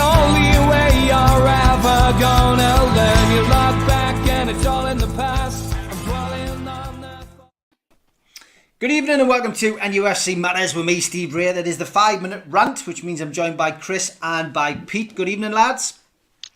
only way you're ever gonna learn. You look back and it's all in the past. I'm dwelling on that. Good evening and welcome to NUFC Matters with me, Steve Ray. That is the 5-minute rant, which means I'm joined by Chris and by Pete. Good evening, lads.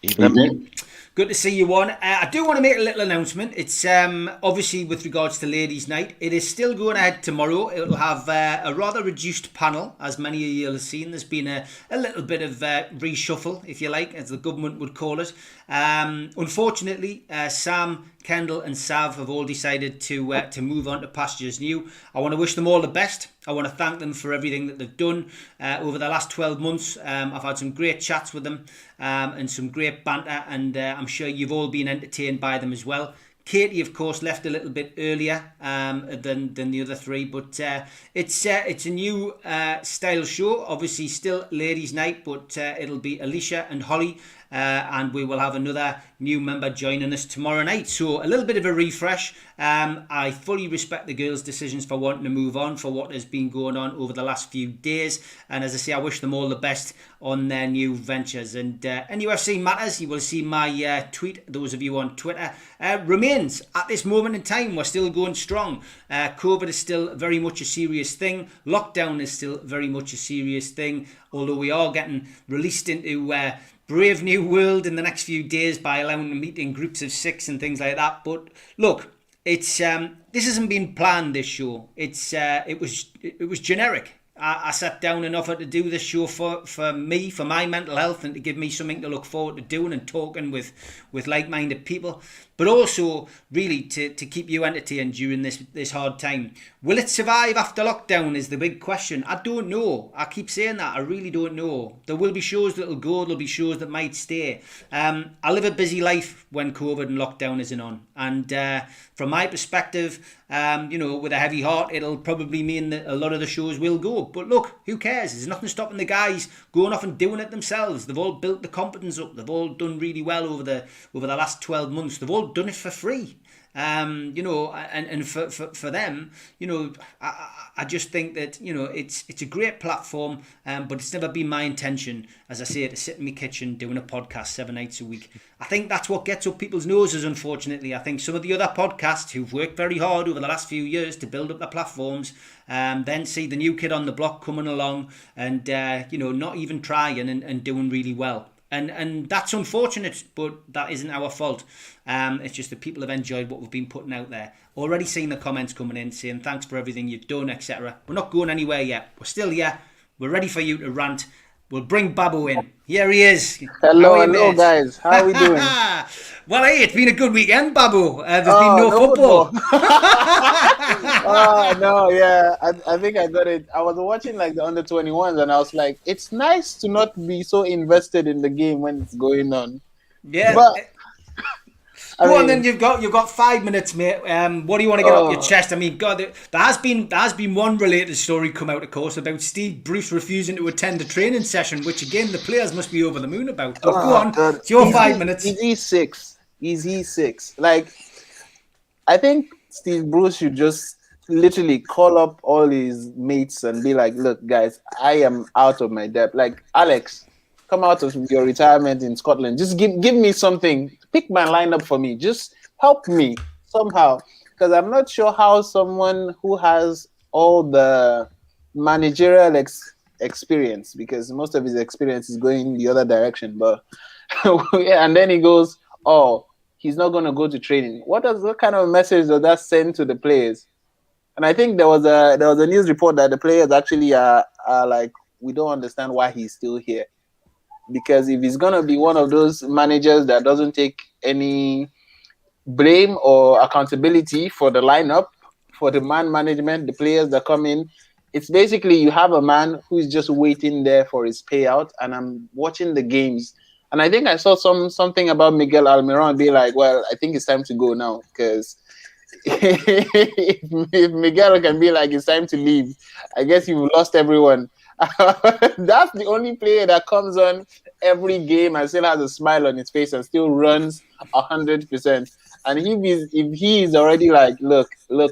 Evening. Good to see you on. I do want to make a little announcement. It's obviously with regards to Ladies' Night. It is still going ahead tomorrow. It'll have a rather reduced panel, as many of you will have seen. There's been a little bit of reshuffle, if you like, as the government would call it. Unfortunately, Sam, Kendall and Sav have all decided to move on to pastures new. I want to wish them all the best. I want to thank them for everything that they've done over the last 12 months. I've had some great chats with them and some great banter, and I'm sure you've all been entertained by them as well. Katie, of course, left a little bit earlier than the other three, but it's a new style show. Obviously, still Ladies' Night, but it'll be Alicia and Holly, and we will have another new member joining us tomorrow night. So a little bit of a refresh. I fully respect the girls' decisions for wanting to move on, for what has been going on over the last few days. And as I say, I wish them all the best on their new ventures. And NUFC Matters, you will see my tweet, those of you on Twitter, remains at this moment in time. We're still going strong. COVID is still very much a serious thing. Lockdown is still very much a serious thing, although we are getting released into brave new world in the next few days by allowing them to meet in groups of 6 and things like that. But look, it's this hasn't been planned, this show. It was generic. I sat down and offered to do this show for me, for my mental health, and to give me something to look forward to doing and talking with like-minded people, but also really to keep you entertained during this hard time. Will it survive after lockdown is the big question. I don't know. I keep saying that. I really don't know. There will be shows that will go. There'll be shows that might stay. I live a busy life when COVID and lockdown isn't on. And from my perspective, with a heavy heart, it'll probably mean that a lot of the shows will go. But look, who cares? There's nothing stopping the guys going off and doing it themselves. They've all built the competence up. They've all done really well over the last 12 months. They've all done it for free. And for them, I just think that, it's a great platform, but it's never been my intention, as I say, to sit in my kitchen doing a podcast 7 nights a week. I think that's what gets up people's noses, unfortunately. I think some of the other podcasts who've worked very hard over the last few years to build up their platforms, then see the new kid on the block coming along and, not even trying and doing really well. And that's unfortunate, but that isn't our fault. It's just that people have enjoyed what we've been putting out there. Already seen the comments coming in saying thanks for everything you've done, etc. We're not going anywhere yet. We're still here. We're ready for you to rant. We'll bring Babu in. Here he is. Hello, guys. How are we doing? Well, hey, it's been a good weekend, Babu. There's been no football. No, yeah. I think I got it. I was watching like the under-21s and I was like, it's nice to not be so invested in the game when it's going on. Yeah. But Go on then, you've got 5 minutes, mate. What do you want to get off your chest? I mean, God, there has been one related story come out, of course, about Steve Bruce refusing to attend a training session, which again the players must be over the moon about. But go on, God. It's your 5 minutes. He's E6. Like, I think Steve Bruce should just literally call up all his mates and be like, look, guys, I am out of my depth. Like, Alex, come out of your retirement in Scotland. Just give me something. Pick my lineup for me. Just help me somehow. Because I'm not sure how someone who has all the managerial experience, because most of his experience is going the other direction. But yeah, and then he goes, oh, he's not going to go to training. What kind of message does that send to the players? And I think there was a news report that the players actually are like, we don't understand why he's still here. Because if he's going to be one of those managers that doesn't take any blame or accountability for the lineup, for the man management, the players that come in, it's basically you have a man who's just waiting there for his payout. And I'm watching the games. And I think I saw something about Miguel Almiron be like, well, I think it's time to go now. Because if Miguel can be like, it's time to leave, I guess you've lost everyone. That's the only player that comes on every game and still has a smile on his face and still runs 100%. And if he is already like, look,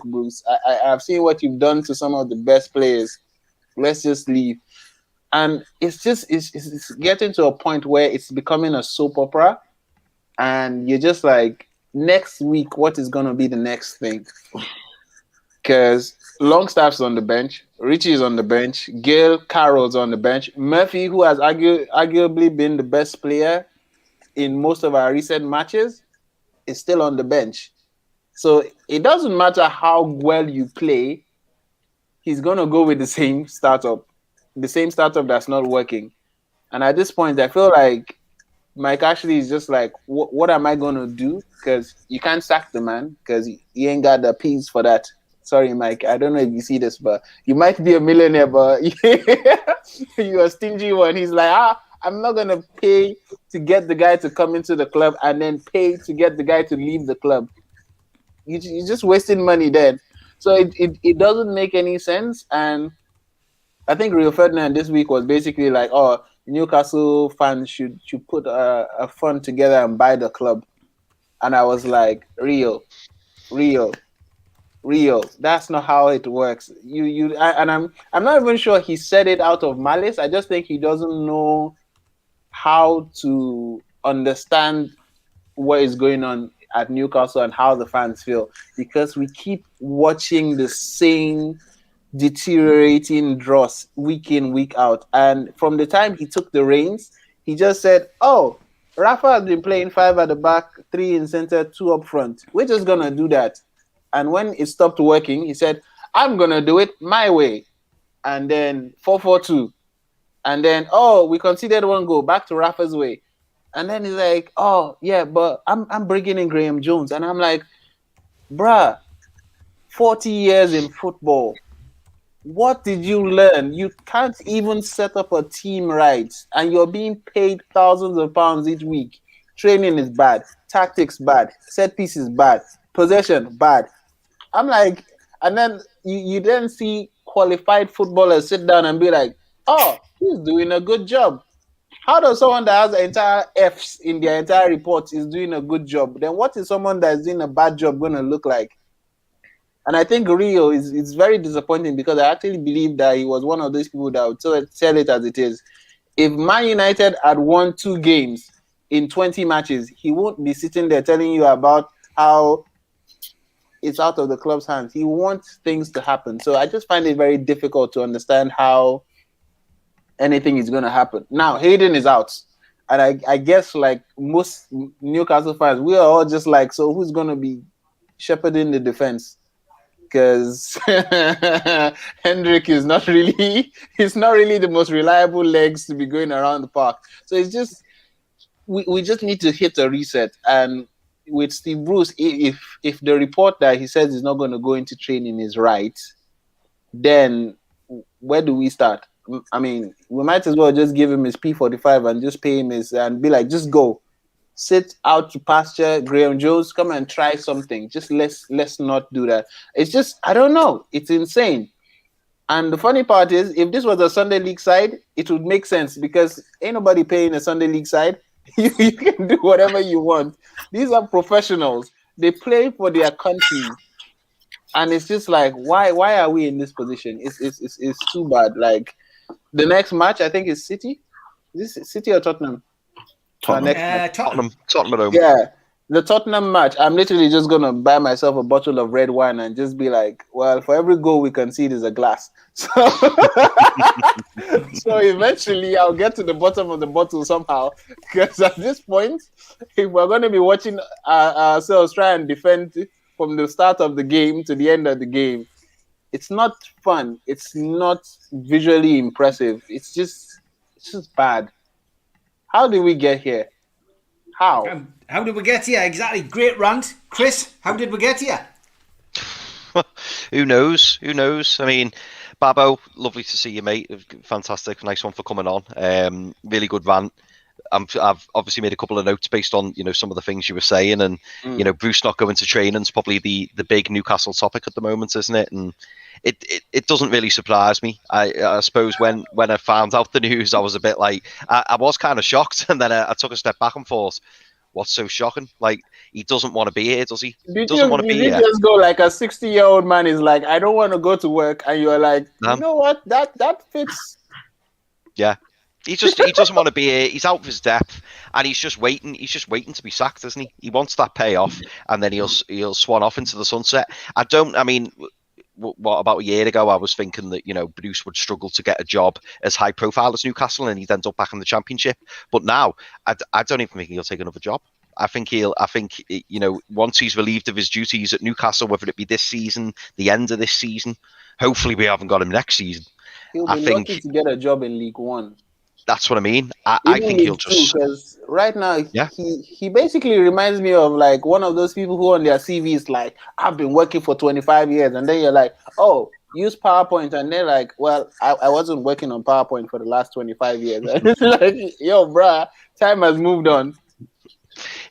Bruce, I've seen what you've done to some of the best players. Let's just leave. And it's getting to a point where it's becoming a soap opera, and you're just like, next week, what is going to be the next thing? Because Longstaff's on the bench, Richie's on the bench, Gail Carroll's on the bench, Murphy, who has arguably been the best player in most of our recent matches, is still on the bench. So it doesn't matter how well you play, he's going to go with the same startup that's not working. And at this point, I feel like Mike Ashley is just like, what am I going to do? Because you can't sack the man because he ain't got the peas for that. Sorry, Mike. I don't know if you see this, but you might be a millionaire, but you're a stingy one. He's like, I'm not going to pay to get the guy to come into the club and then pay to get the guy to leave the club. You're just wasting money then. So it doesn't make any sense. And I think Rio Ferdinand this week was basically like, oh, Newcastle fans should put a fund together and buy the club. And I was like, Rio, that's not how it works. I'm not even sure he said it out of malice. I just think he doesn't know how to understand what is going on at Newcastle and how the fans feel, because we keep watching the same deteriorating dross week in, week out. And from the time he took the reins, he just said, oh, Rafa has been playing 5 at the back, 3 in center, 2 up front. We're just going to do that. And when it stopped working, he said, I'm going to do it my way. And then 4-4-2. And then, oh, we conceded 1 goal, back to Rafa's way. And then he's like, oh, yeah, but I'm bringing in Graham Jones. And I'm like, bruh, 40 years in football. What did you learn? You can't even set up a team right, and you're being paid thousands of pounds each week. Training is bad, tactics bad, set pieces bad, possession bad. I'm like, and then you then see qualified footballers sit down and be like, oh, he's doing a good job. How does someone that has the entire F's in their entire report is doing a good job? Then what is someone that's doing a bad job going to look like? And I think Rio is very disappointing, because I actually believe that he was one of those people that would tell it as it is. If Man United had won 2 games in 20 matches, he won't be sitting there telling you about how it's out of the club's hands. He wants things to happen. So I just find it very difficult to understand how anything is going to happen. Now, Hayden is out. And I guess, like most Newcastle fans, we are all just like, so who's going to be shepherding the defense? Because Hendrick is not really the most reliable legs to be going around the park. So it's just, we just need to hit a reset. And with Steve Bruce, if the report that he says he's not going to go into training is right, then where do we start? I mean, we might as well just give him his P45 and just pay him and be like, just go. Sit out to pasture. Graham Jones, come and try something. Just let's not do that. It's just, I don't know. It's insane. And the funny part is, if this was a Sunday League side, it would make sense, because ain't nobody paying a Sunday League side. You can do whatever you want. These are professionals. They play for their country. And it's just like, why are we in this position? It's too bad. Like, the next match, I think, is City. Is this City or Tottenham? Tottenham at home. Yeah, the Tottenham match. I'm literally just gonna buy myself a bottle of red wine and just be like, well, for every goal we concede is a glass. So, so eventually I'll get to the bottom of the bottle somehow. Because at this point, if we're going to be watching ourselves try and defend from the start of the game to the end of the game, it's not fun. It's not visually impressive. It's just bad. How did we get here? How? How did we get here? Exactly. Great rant. Chris, how did we get here? Who knows? I mean, Babbo, lovely to see you, mate. Fantastic. Nice one for coming on. Really good rant. I've obviously made a couple of notes based on, some of the things you were saying, and, Bruce not going to training is probably the big Newcastle topic at the moment, isn't it? And it doesn't really surprise me. I suppose when I found out the news, I was a bit like, I was kind of shocked, and then I took a step back and thought, what's so shocking? Like, he doesn't want to be here, does he? He doesn't want to be here. You just go like a 60-year-old man is like, I don't want to go to work, and you're like, you know what? That fits Yeah. He doesn't want to be here. He's out of his depth, and he's just waiting. He's just waiting to be sacked, isn't he? He wants that payoff, and then he'll swan off into the sunset. I mean, what about a year ago? I was thinking that Bruce would struggle to get a job as high profile as Newcastle, and he'd end up back in the Championship. But now, I don't even think he'll take another job. I think once he's relieved of his duties at Newcastle, whether it be this season, the end of this season, hopefully we haven't got him next season. He'll be lucky to get a job in League One. That's what I mean. I think he'll just... Because right now, he basically reminds me of like one of those people who on their CV is like, I've been working for 25 years. And then you're like, oh, use PowerPoint. And they're like, well, I wasn't working on PowerPoint for the last 25 years. It's like, yo, bruh, time has moved on.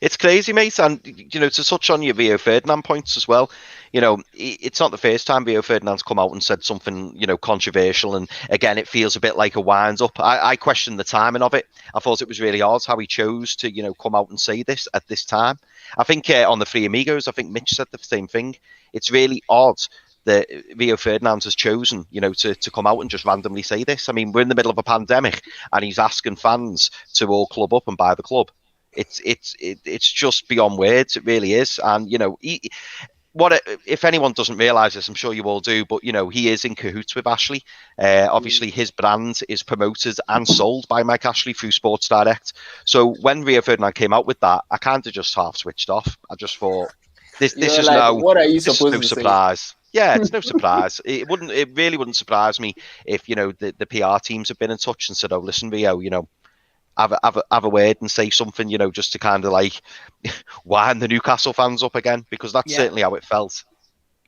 It's crazy, mate. And, to touch on your Rio Ferdinand points as well, it's not the first time Rio Ferdinand's come out and said something, controversial. And again, it feels a bit like a wind up. I questioned the timing of it. I thought it was really odd how he chose to, come out and say this at this time. I think on the Three Amigos, I think Mitch said the same thing. It's really odd that Rio Ferdinand has chosen, to come out and just randomly say this. I mean, we're in the middle of a pandemic and he's asking fans to all club up and buy the club. It's just beyond words. It really is. And if anyone doesn't realise this, I'm sure you all do, but he is in cahoots with Ashley. Obviously, his brand is promoted and sold by Mike Ashley through Sports Direct. So when Rio Ferdinand came out with that, I kind of just half switched off. I just thought this is like, what are you supposed to surprise. Say? Yeah, it's no surprise. It really wouldn't surprise me if the PR teams have been in touch and said, "Oh, listen, Rio, have a word and say something, just to kind of like wind the Newcastle fans up again," because that's certainly how it felt.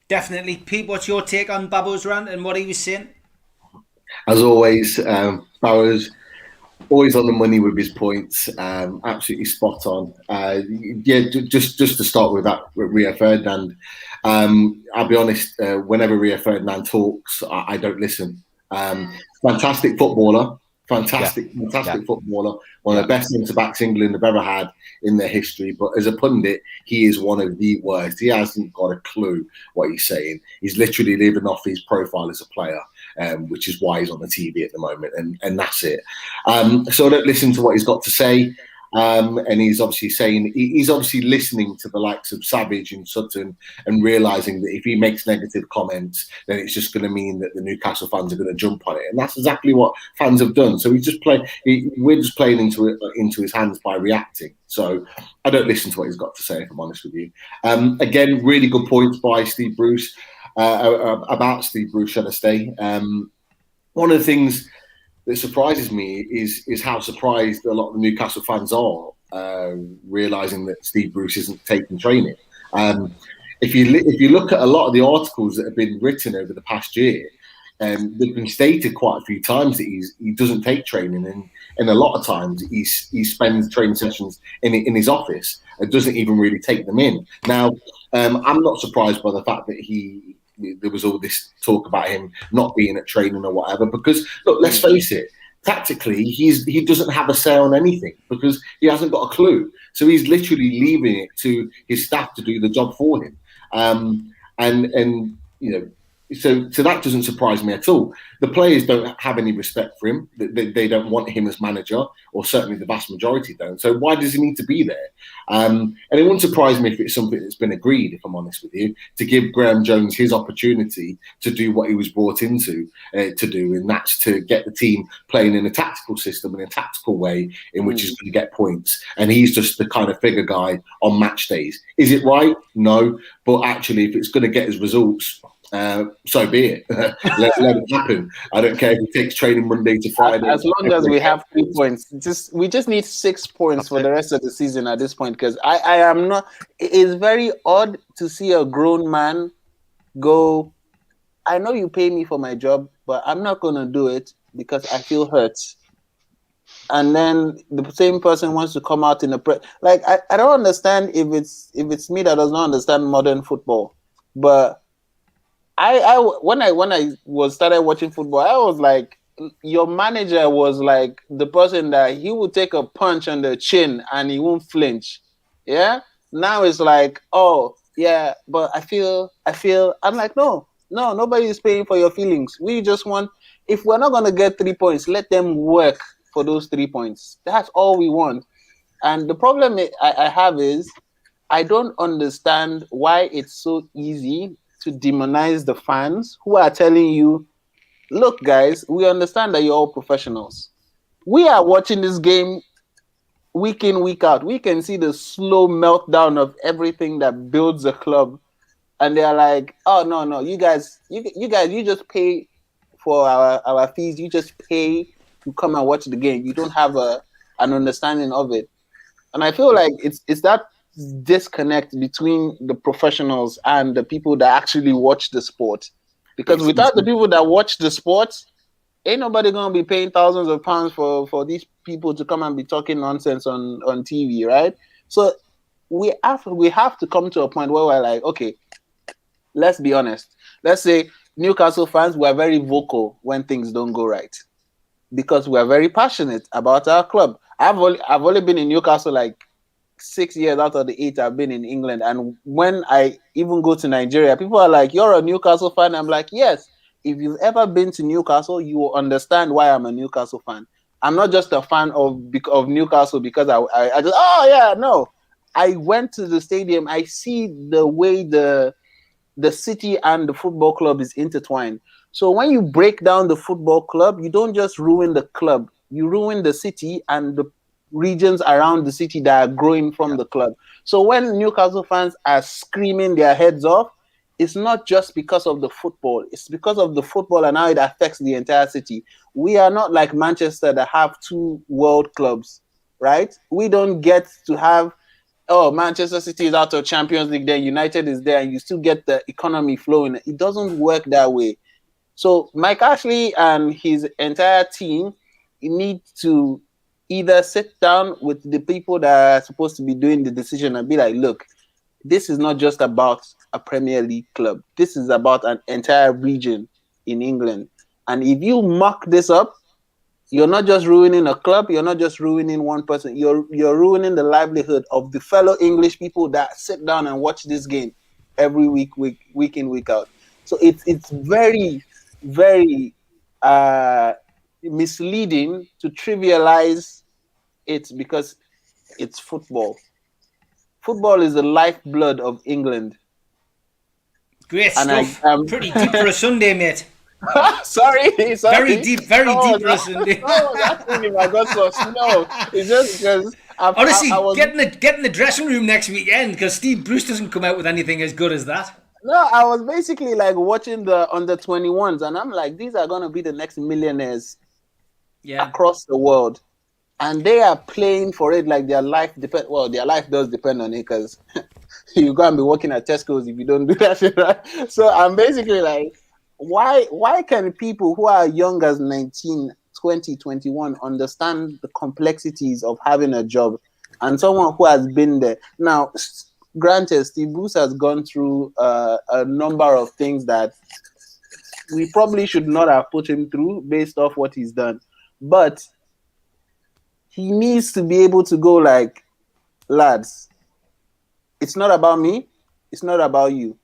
Definitely. Pete, what's your take on Babo's rant and what he was saying? As always, Babo's always on the money with his points. Absolutely spot on. Just to start with that, with Rio Ferdinand, I'll be honest, whenever Rio Ferdinand talks, I don't listen. Fantastic footballer. Fantastic footballer. One of the best centre-backs England have ever had in their history. But as a pundit, he is one of the worst. He hasn't got a clue what he's saying. He's literally living off his profile as a player, which is why he's on the TV at the moment. And that's it. So I don't listen to what he's got to say. And he's obviously listening to the likes of Savage and Sutton and realising that if he makes negative comments, then it's just going to mean that the Newcastle fans are going to jump on it. And that's exactly what fans have done. So we're just playing into his hands by reacting. So I don't listen to what he's got to say, if I'm honest with you. Again, really good points by Steve Bruce, about Steve Bruce, should I say. One of the things that surprises me is how surprised a lot of the Newcastle fans are, realising that Steve Bruce isn't taking training. If you look at a lot of the articles that have been written over the past year, they've been stated quite a few times that he doesn't take training, and a lot of times he spends training sessions in his office and doesn't even really take them in. Now, I'm not surprised by the fact that there was all this talk about him not being at training or whatever, because look, let's face it, tactically he doesn't have a say on anything because he hasn't got a clue. So he's literally leaving it to his staff to do the job for him. So that doesn't surprise me at all. The players don't have any respect for him. They don't want him as manager, or certainly the vast majority don't. So why does he need to be there? And it wouldn't surprise me if it's something that's been agreed, if I'm honest with you, to give Graham Jones his opportunity to do what he was brought into to do, and that's to get the team playing in a tactical system, in a tactical way in which he's going to get points. And he's just the kind of figure guy on match days. Is it right? No. But actually, if it's going to get his results, so be it. let it happen. I don't care if he takes training Monday to Friday. As long as we have 3 points, we just need 6 points for the rest of the season at this point. Because I am not. It's very odd to see a grown man go, I know you pay me for my job, but I'm not going to do it because I feel hurt. And then the same person wants to come out in a press. Like I don't understand if it's me that does not understand modern football, but. When I was started watching football, I was like, your manager was like the person that he would take a punch on the chin and he won't flinch. Yeah. Now it's like, oh yeah, but I feel. I'm like, no, nobody is paying for your feelings. We just want If we're not going to get 3 points, let them work for those 3 points. That's all we want. And the problem I have is I don't understand why it's so easy to demonize the fans who are telling you, look, guys, we understand that you're all professionals. We are watching this game week in, week out. We can see the slow meltdown of everything that builds a club. And they're like, oh, no, you guys, you just pay for our fees. You just pay to come and watch the game. You don't have an understanding of it. And I feel like it's that disconnect between the professionals and the people that actually watch the sport. Because without the people that watch the sport, ain't nobody gonna be paying thousands of pounds for these people to come and be talking nonsense on TV, right? So we have to come to a point where we're like, okay, let's be honest. Let's say Newcastle fans were very vocal when things don't go right because we're very passionate about our club. I've only been in Newcastle like 6 years out of the 8 I've been in England, and when I even go to Nigeria, people are like, "You're a Newcastle fan?" I'm like, "Yes." If you've ever been to Newcastle, you will understand why I'm a Newcastle fan. I'm not just a fan of Newcastle because I just no. I went to the stadium. I see the way the city and the football club is intertwined. So when you break down the football club, you don't just ruin the club. You ruin the city and the regions around the city that are growing from the club. So when Newcastle fans are screaming their heads off, it's not just because of the football. It's because of the football and how it affects the entire city. We are not like Manchester that have 2 world clubs, right? We don't get to have, Manchester City is out of Champions League, then United is there, and you still get the economy flowing. It doesn't work that way. So Mike Ashley and his entire team need to either sit down with the people that are supposed to be doing the decision and be like, look, this is not just about a Premier League club. This is about an entire region in England. And if you muck this up, you're not just ruining a club, you're not just ruining one person, you're ruining the livelihood of the fellow English people that sit down and watch this game every week in, week out. So it's very, very misleading to trivialize it because it's football. Football is the lifeblood of England. Great And stuff. Pretty deep for a Sunday, mate. sorry. Very deep for a Sunday. No, that's really my gospel. No, it's just because honestly, I was, get in the dressing room next weekend because Steve Bruce doesn't come out with anything as good as that. No, I was basically like watching the under-21s, and I'm like, these are gonna be the next millionaires across the world, and they are playing for it like their life depend. Well, their life does depend on it because you're gonna be working at Tesco's if you don't do that shit, right? So I'm basically like, why can people who are young as 19, 20, 21 understand the complexities of having a job, and someone who has been there now? Granted, Steve Bruce has gone through a number of things that we probably should not have put him through based off what he's done. But he needs to be able to go like, lads, it's not about me, it's not about you.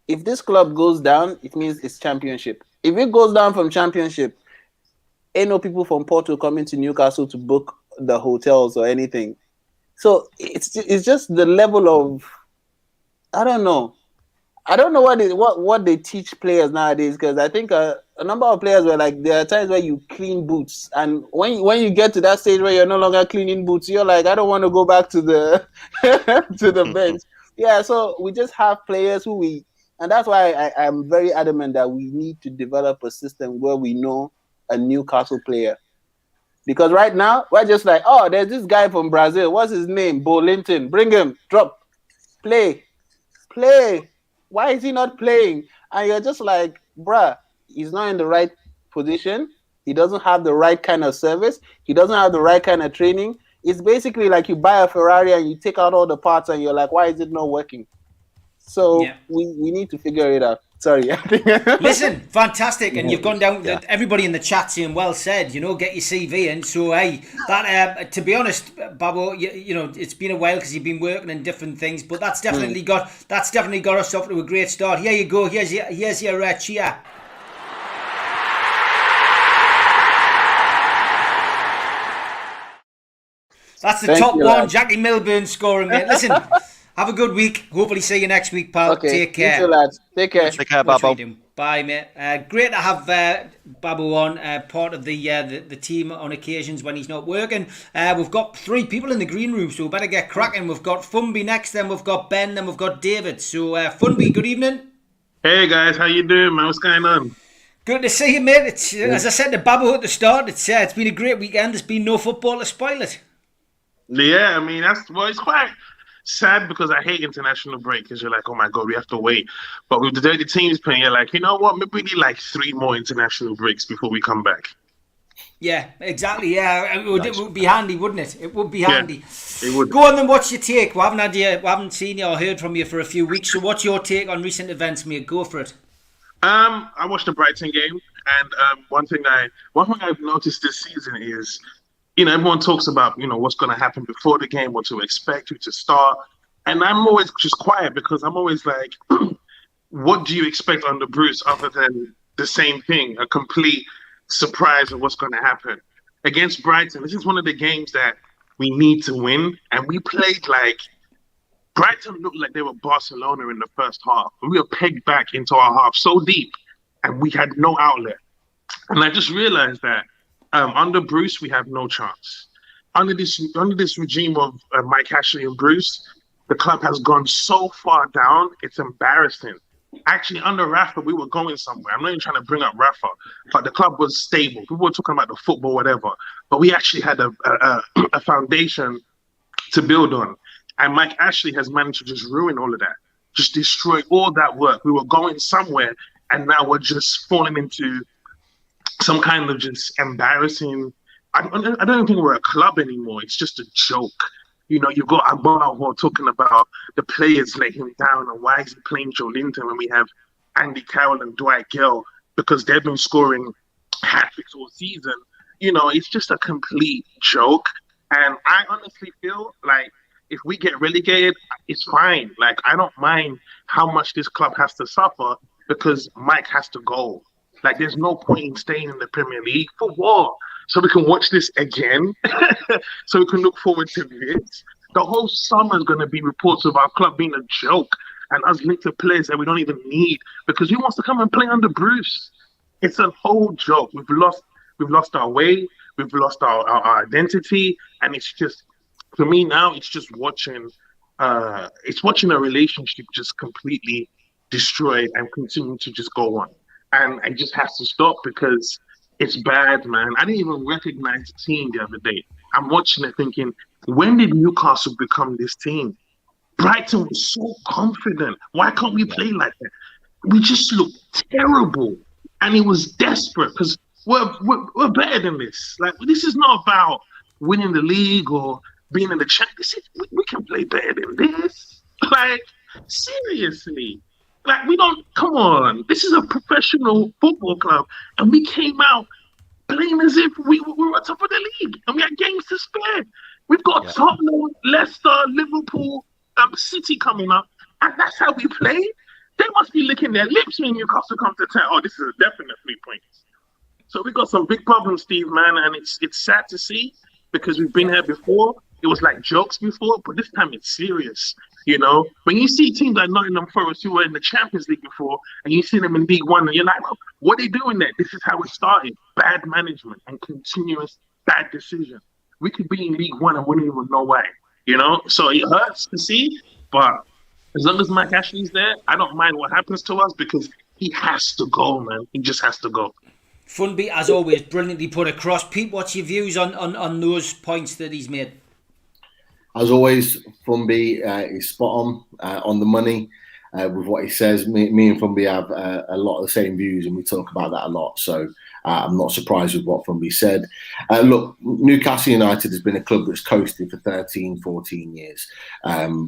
If this club goes down, it means it's championship. If it goes down from championship, ain't no people from Porto coming to Newcastle to book the hotels or anything. So it's just the level of, I don't know what they teach players nowadays, because I think a number of players were like, there are times where you clean boots, and when you get to that stage where you're no longer cleaning boots, you're like, I don't want to go back to the to the bench. Yeah, so we just have players and that's why I'm very adamant that we need to develop a system where we know a Newcastle player. Because right now, we're just like, oh, there's this guy from Brazil. What's his name? Bo Linton. Bring him. Drop. Play. Why is he not playing? And you're just like, bruh, he's not in the right position. He doesn't have the right kind of service. He doesn't have the right kind of training. It's basically like you buy a Ferrari and you take out all the parts and you're like, why is it not working? So we need to figure it out. Sorry. Listen, fantastic, and you've gone down. Everybody in the chat saying, "Well said." You know, get your CV in. So, hey, that to be honest, Babo, you know, it's been a while because you've been working in different things, but that's definitely got us off to a great start. Here you go. Here's your cheer. That's the Thank top you, one. lad. Jackie Milburn scoring, mate. Listen, have a good week. Hopefully see you next week, pal. Okay, Take care. You too, lads. Take care. Take care, What Babbo. we do. Bye, mate. Great to have Babu on, part of the team on occasions when he's not working. We've got 3 people in the green room, so we better get cracking. We've got Funby next, then we've got Ben, then we've got David. So, Funby, good evening. Hey guys, how you doing, man? What's going on? Good to see you, mate. It's as I said to Babu at the start. It's been a great weekend. There's been no football to spoil it. Yeah, I mean it's quite sad because I hate international break because you're like, oh my god, we have to wait. But with the way the team's playing, you're like, you know what? Maybe we need like 3 more international breaks before we come back. Yeah, exactly. Yeah, it would be handy, wouldn't it? It would be handy. It would. Go on then. What's your take? We haven't seen you or heard from you for a few weeks. So, what's your take on recent events, mate? Go for it. I watched the Brighton game, and one thing I've noticed this season is, everyone talks about what's going to happen before the game, what to expect, who to start, and I'm always just quiet because I'm always like, what do you expect under Bruce other than the same thing, a complete surprise of what's going to happen against Brighton? This is one of the games that we need to win, and we played like. Brighton looked like they were Barcelona in the first half. We were pegged back into our half so deep, and we had no outlet. And I just realized that under Bruce, we have no chance. Under this regime of Mike Ashley and Bruce, the club has gone so far down, it's embarrassing. Actually, under Rafa, we were going somewhere. I'm not even trying to bring up Rafa, but the club was stable. People were talking about the football, whatever. But we actually had a foundation to build on. And Mike Ashley has managed to just ruin all of that, just destroy all that work. We were going somewhere, and now we're just falling into some kind of just embarrassing. I don't even think we're a club anymore. It's just a joke. You've got Agbara talking about the players let him down, and why is he playing Joe Linton when we have Andy Carroll and Dwight Gill because they've been scoring hat-tricks all season. It's just a complete joke. And I honestly feel like if we get relegated, it's fine. Like, I don't mind how much this club has to suffer because Mike has to go. Like, there's no point in staying in the Premier League. For what? So we can watch this again? So we can look forward to this? The whole summer is going to be reports of our club being a joke and us linked to players that we don't even need because he wants to come and play under Bruce. It's a whole joke. We've lost our way. We've lost our identity. And it's just, for me now, it's just watching a relationship just completely destroyed and continue to just go on. And it just has to stop because it's bad, man. I didn't even recognize the team the other day. I'm watching it thinking, when did Newcastle become this team? Brighton was so confident. Why can't we play like that? We just looked terrible. And it was desperate because we're better than this. Like, this is not about winning the league or being in the championship. We can play better than this. Like, seriously. Like, come on. This is a professional football club. And we came out playing as if we were at top of the league. And we had games to spare. We've got Tottenham, Leicester, Liverpool, City coming up. And that's how we play. They must be licking their lips when Newcastle come to town. Oh, this is a definite 3 points. So we got some big problems, Steve, man. And it's sad to see because we've been here before. It was like jokes before, but this time it's serious. When you see teams like Nottingham Forest who were in the Champions League before, and you see them in League One, and you're like, what are they doing there? This is how it started. Bad management and continuous bad decision. We could be in League One and we don't even know why. So it hurts to see, but as long as Mike Ashley's there, I don't mind what happens to us because he has to go, man. He just has to go. Funby, as always, brilliantly put across. Pete, what's your views on those points that he's made? As always, Funby is spot on the money with what he says. Me and Funby have a lot of the same views, and we talk about that a lot. So I'm not surprised with what Funby said. Look, Newcastle United has been a club that's coasted for 13, 14 years,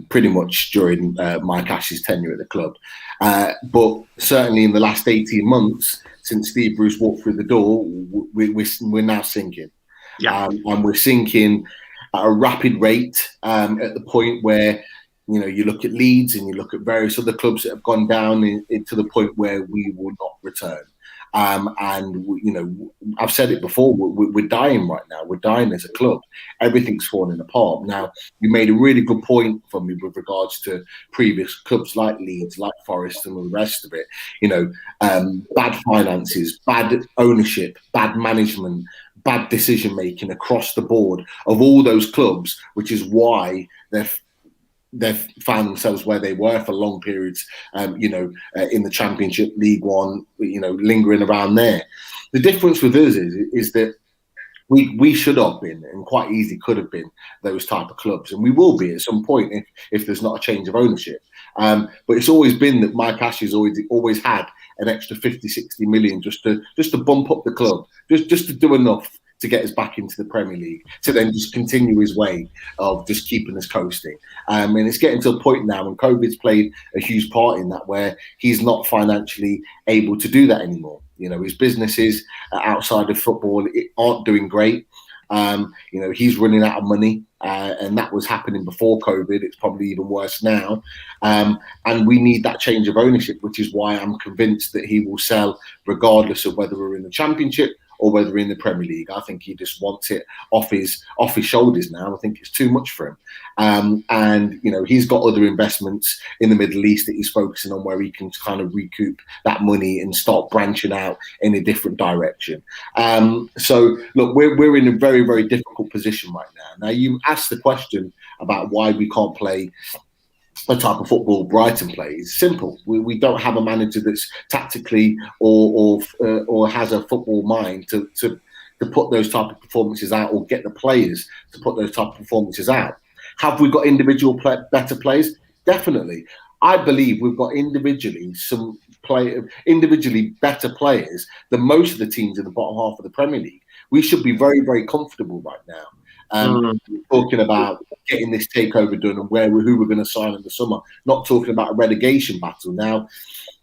pretty much during Mike Ashley's tenure at the club. But certainly in the last 18 months, since Steve Bruce walked through the door, we're now sinking. Yeah. And we're sinking at a rapid rate at the point where, you look at Leeds and you look at various other clubs that have gone down into the point where we will not return. And I've said it before, we're dying right now. We're dying as a club. Everything's falling apart. Now, you made a really good point for me with regards to previous clubs like Leeds, like Forest, and all the rest of it. Bad finances, bad ownership, bad management, bad decision making across the board of all those clubs, which is why they've found themselves where they were for long periods, in the Championship, League One, lingering around there. The difference with us is that we should have been, and quite easily could have been, those type of clubs, and we will be at some point if there's not a change of ownership. But it's always been that Mike Ashley's always had an extra 50, 60 million just to bump up the club, just to do enough to get us back into the Premier League, to then just continue his way of just keeping us coasting. And it's getting to a point now, and COVID's played a huge part in that, where he's not financially able to do that anymore. His businesses outside of football aren't doing great. He's running out of money, and that was happening before COVID. It's probably even worse now. And we need that change of ownership, which is why I'm convinced that he will sell regardless of whether we're in the Championship or whether we're in the Premier League. I think he just wants it off his shoulders now. I think it's too much for him. And he's got other investments in the Middle East that he's focusing on, where he can kind of recoup that money and start branching out in a different direction. So look, we're in a very, very difficult position right now. Now, you asked the question about why we can't play the type of football Brighton plays. Simple. We don't have a manager that's tactically or has a football mind to put those type of performances out, or get the players to put those type of performances out. Have we got individual better players? Definitely. I believe we've got individually better players than most of the teams in the bottom half of the Premier League. We should be very, very comfortable right now. Talking about getting this takeover done and who we're going to sign in the summer, not talking about a relegation battle. Now,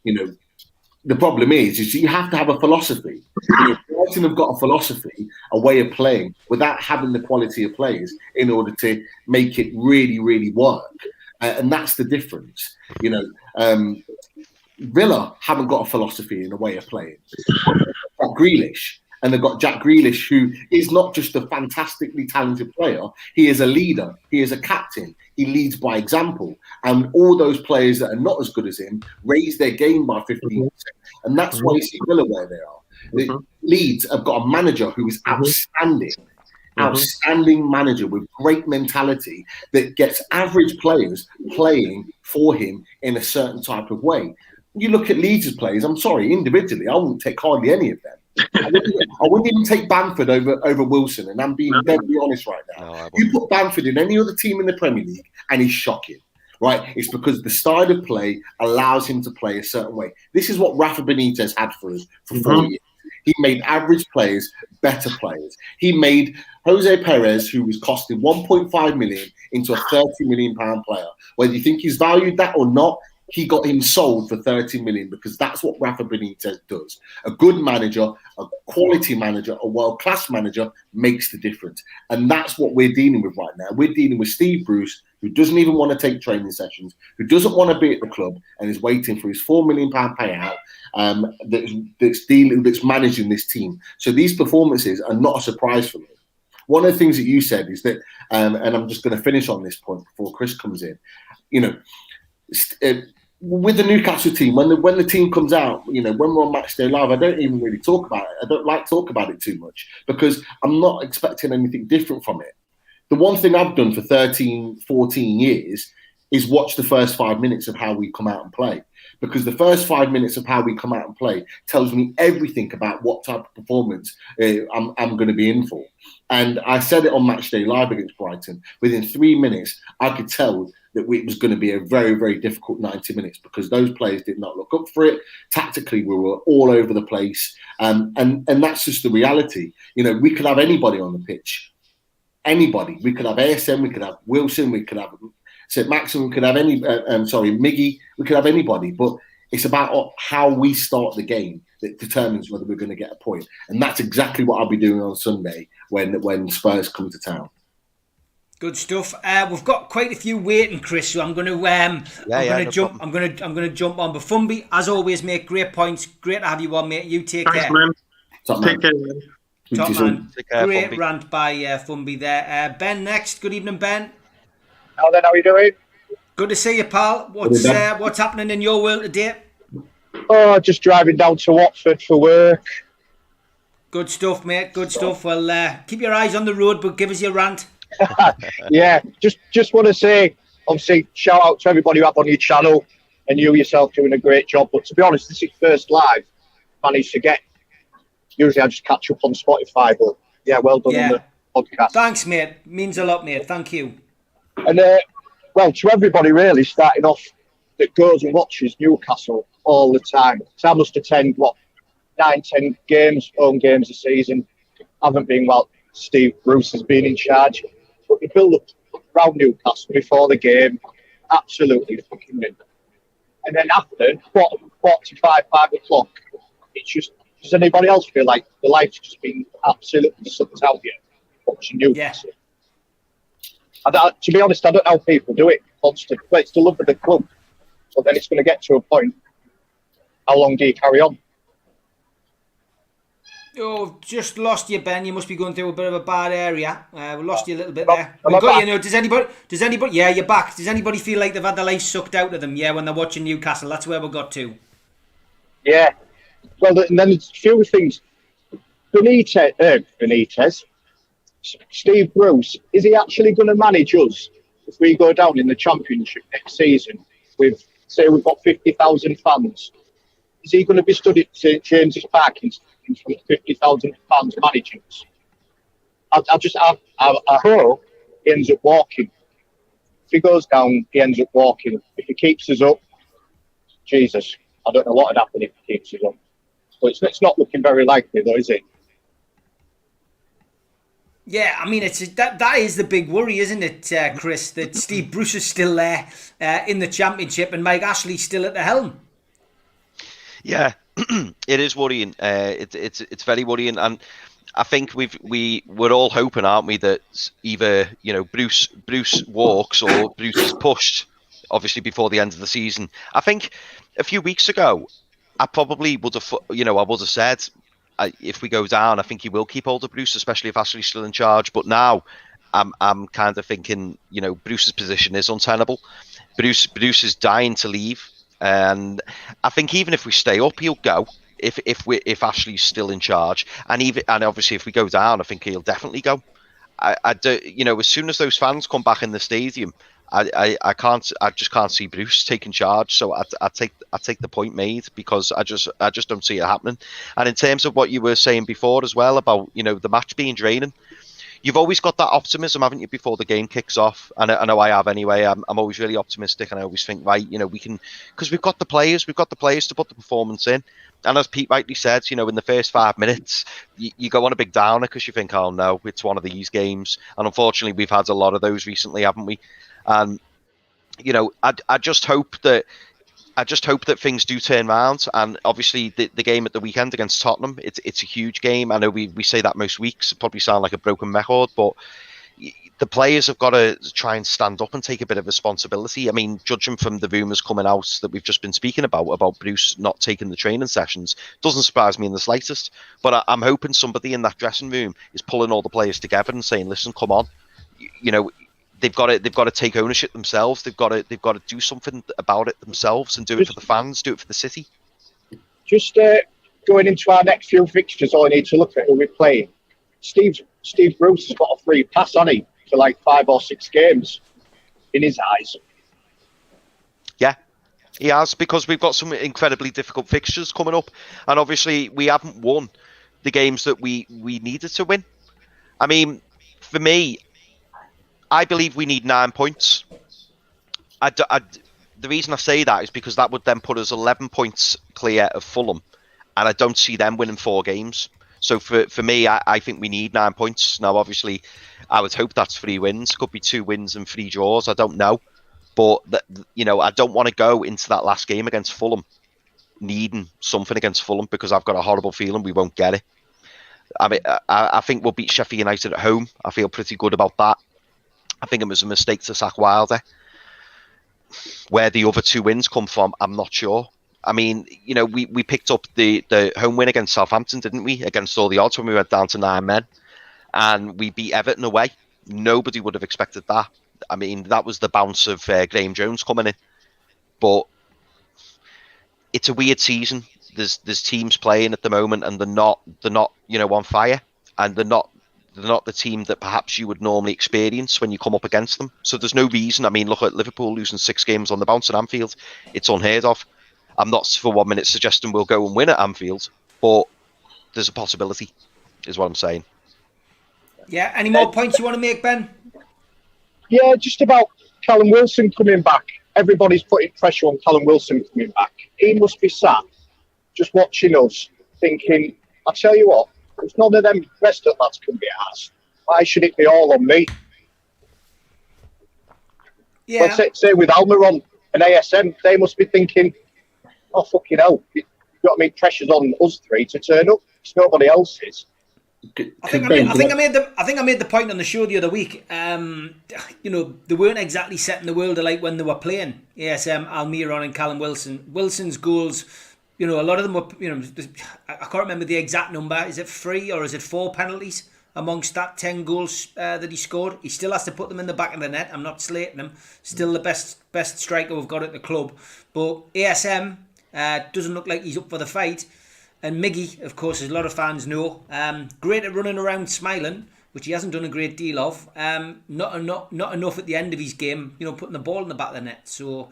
the problem is you have to have a philosophy. Brighton have got a philosophy, a way of playing, without having the quality of players in order to make it really, really work. And that's the difference. Villa haven't got a philosophy and a way of playing. Grealish. And they've got Jack Grealish, who is not just a fantastically talented player. He is a leader. He is a captain. He leads by example. And all those players that are not as good as him raise their game by 15%. And that's why you see Villa where they are. The Leeds have got a manager who is outstanding. Outstanding manager with great mentality that gets average players playing for him in a certain type of way. You look at Leeds' players, I'm sorry, individually, I wouldn't take hardly any of them. I wouldn't even take Bamford over Wilson, and I'm being deadly honest right now. No, you put Bamford in any other team in the Premier League, and he's shocking, right? It's because the style of play allows him to play a certain way. This is what Rafa Benitez had for us for 4 years. He made average players better players. He made Jose Perez, who was costing 1.5 million, into a 30 million pound player. Whether you think he's valued that or not, he got him sold for 30 million, because that's what Rafa Benitez does. A good manager, a quality manager, a world-class manager makes the difference. And that's what we're dealing with right now. We're dealing with Steve Bruce, who doesn't even want to take training sessions, who doesn't want to be at the club, and is waiting for his £4 million payout, that's managing this team. So these performances are not a surprise for me. One of the things that you said is that, and I'm just going to finish on this point before Chris comes in, with the Newcastle team, when the team comes out, when we're on Match Day Live, I don't even really talk about it. I don't like to talk about it too much, because I'm not expecting anything different from it. The one thing I've done for 13, 14 years is watch the first 5 minutes of how we come out and play. Because the first 5 minutes of how we come out and play tells me everything about what type of performance I'm going to be in for. And I said it on Match Day Live against Brighton. Within 3 minutes, I could tell that it was going to be a very, very difficult 90 minutes, because those players did not look up for it. Tactically, we were all over the place. And that's just the reality. We could have anybody on the pitch. Anybody. We could have ASM, we could have Wilson, we could have St. Maxim, we could have Miggy, we could have anybody. But it's about how we start the game that determines whether we're going to get a point. And that's exactly what I'll be doing on Sunday when Spurs come to town. Good stuff. We've got quite a few waiting, Chris. So I'm going to jump. I'm going to jump on. But Fumby, as always, mate. Great points. Great to have you on, mate. You take Thanks, care. man. Top Take man. care, man. Top man. Take care, Great Fumby. rant by Fumby there. Ben next. Good evening, Ben. How then? How are you doing? Good to see you, pal. What's happening in your world today? Oh, just driving down to Watford for work. Good stuff, mate. Good stuff. Well, keep your eyes on the road, but give us your rant. Yeah, just want to say, obviously, shout out to everybody who up on your channel, and you yourself doing a great job. But to be honest, this is first live managed to get. Usually, I just catch up on Spotify, but yeah, well done on the podcast. Thanks, mate. Means a lot, mate. Thank you. And well, to everybody really, starting off that goes and watches Newcastle all the time. So I must attend 9-10 games, home games a season. Haven't been while Steve Bruce has been in charge. But the build up around Newcastle before the game, absolutely fucking mint. And then after, 45, 5 o'clock, it's just, does anybody else feel like the life's just been absolutely sucked out here watching Newcastle? To be honest, I don't know how people do it constantly. But it's the love of the club. So then it's going to get to a point. How long do you carry on? Oh, just lost you, Ben. You must be going through a bit of a bad area. We lost you a little bit there. We got you. Does anybody? Yeah, you're back. Does anybody feel like they've had the life sucked out of them? Yeah, when they're watching Newcastle, that's where we got to. Yeah. Well, and then there's a few things. Benitez, Steve Bruce, is he actually going to manage us if we go down in the Championship next season with, say, we've got 50,000 fans? Is he going to be stood at St James's Park in front of 50,000 fans managing us? I hope he ends up walking. If he goes down, he ends up walking. If he keeps us up, Jesus, I don't know what would happen if he keeps us up. But it's not looking very likely, though, is it? Yeah, I mean, that is the big worry, isn't it, Chris? That Steve Bruce is still there in the Championship and Mike Ashley's still at the helm. Yeah, it is worrying. It's very worrying, and I think we're all hoping, aren't we, that either Bruce walks or Bruce is pushed, obviously before the end of the season. I think a few weeks ago, I probably would have said, if we go down, I think he will keep hold of Bruce, especially if Ashley's still in charge. But now, I'm kind of thinking, Bruce's position is untenable. Bruce is dying to leave. And I think even if we stay up, he'll go. If Ashley's still in charge, and obviously if we go down, I think he'll definitely go. I do, as soon as those fans come back in the stadium, I just can't see Bruce taking charge. So I take the point made, because I just don't see it happening. And in terms of what you were saying before as well about the match being draining. You've always got that optimism, haven't you, before the game kicks off? And I know I have anyway. I'm always really optimistic, and I always think, right, we can, because we've got the players to put the performance in. And as Pete rightly said, in the first 5 minutes, you go on a big downer because you think, oh no, it's one of these games. And unfortunately, we've had a lot of those recently, haven't we? And I just hope that things do turn around. And obviously the game at the weekend against Tottenham, it's a huge game. I know we say that most weeks, probably sound like a broken record, but the players have got to try and stand up and take a bit of responsibility. I mean, judging from the rumours coming out that we've just been speaking about Bruce not taking the training sessions, doesn't surprise me in the slightest. But I'm hoping somebody in that dressing room is pulling all the players together and saying, listen, come on, they've got to take ownership themselves. They've got to do something about it themselves and do it for the fans, do it for the city. Just going into our next few fixtures, all I need to look at who we're playing. Steve Bruce has got a free pass, hasn't he, for like 5 or 6 games in his eyes. Yeah, he has, because we've got some incredibly difficult fixtures coming up, and obviously we haven't won the games that we needed to win. I mean, for me, I believe we need 9 points. The reason I say that is because that would then put us 11 points clear of Fulham, and I don't see them winning 4 games. So for me, I think we need 9 points. Now, obviously, I would hope that's 3 wins. Could be 2 wins and 3 draws. I don't know. But, I don't want to go into that last game against Fulham needing something against Fulham, because I've got a horrible feeling we won't get it. I mean, I think we'll beat Sheffield United at home. I feel pretty good about that. I think it was a mistake to sack Wilder. Where the other 2 wins come from, I'm not sure. I mean, you know, we picked up the home win against Southampton, didn't we? Against all the odds when we went down to 9 men. And we beat Everton away. Nobody would have expected that. I mean, that was the bounce of Graham Jones coming in. But it's a weird season. There's teams playing at the moment, and they're not you know, on fire, and they're not the team that perhaps you would normally experience when you come up against them. So there's no reason. I mean, look at Liverpool losing 6 games on the bounce at Anfield. It's unheard of. I'm not for 1 minute suggesting we'll go and win at Anfield, but there's a possibility, is what I'm saying. Yeah, any more points you want to make, Ben? Yeah, just about Callum Wilson coming back. Everybody's putting pressure on Callum Wilson coming back. He must be sat just watching us, thinking, I'll tell you what, if none of them rest of lads can be asked, why should it be all on me? Yeah. Let's say with Almiron and ASM, they must be thinking, oh, fucking hell, you know what I mean? Pressure's on us 3 to turn up. It's nobody else's. I think I made the point on the show the other week. You know, they weren't exactly setting the world alight when they were playing ASM, Almiron and Callum Wilson. Wilson's goals, you know, a lot of them were, you know, I can't remember the exact number. Is it 3 or is it 4 penalties amongst that 10 goals that he scored? He still has to put them in the back of the net. I'm not slating him. Still the best striker we've got at the club. But ASM doesn't look like he's up for the fight. And Miggy, of course, as a lot of fans know, great at running around smiling, which he hasn't done a great deal of. Not enough at the end of his game, you know, putting the ball in the back of the net. So,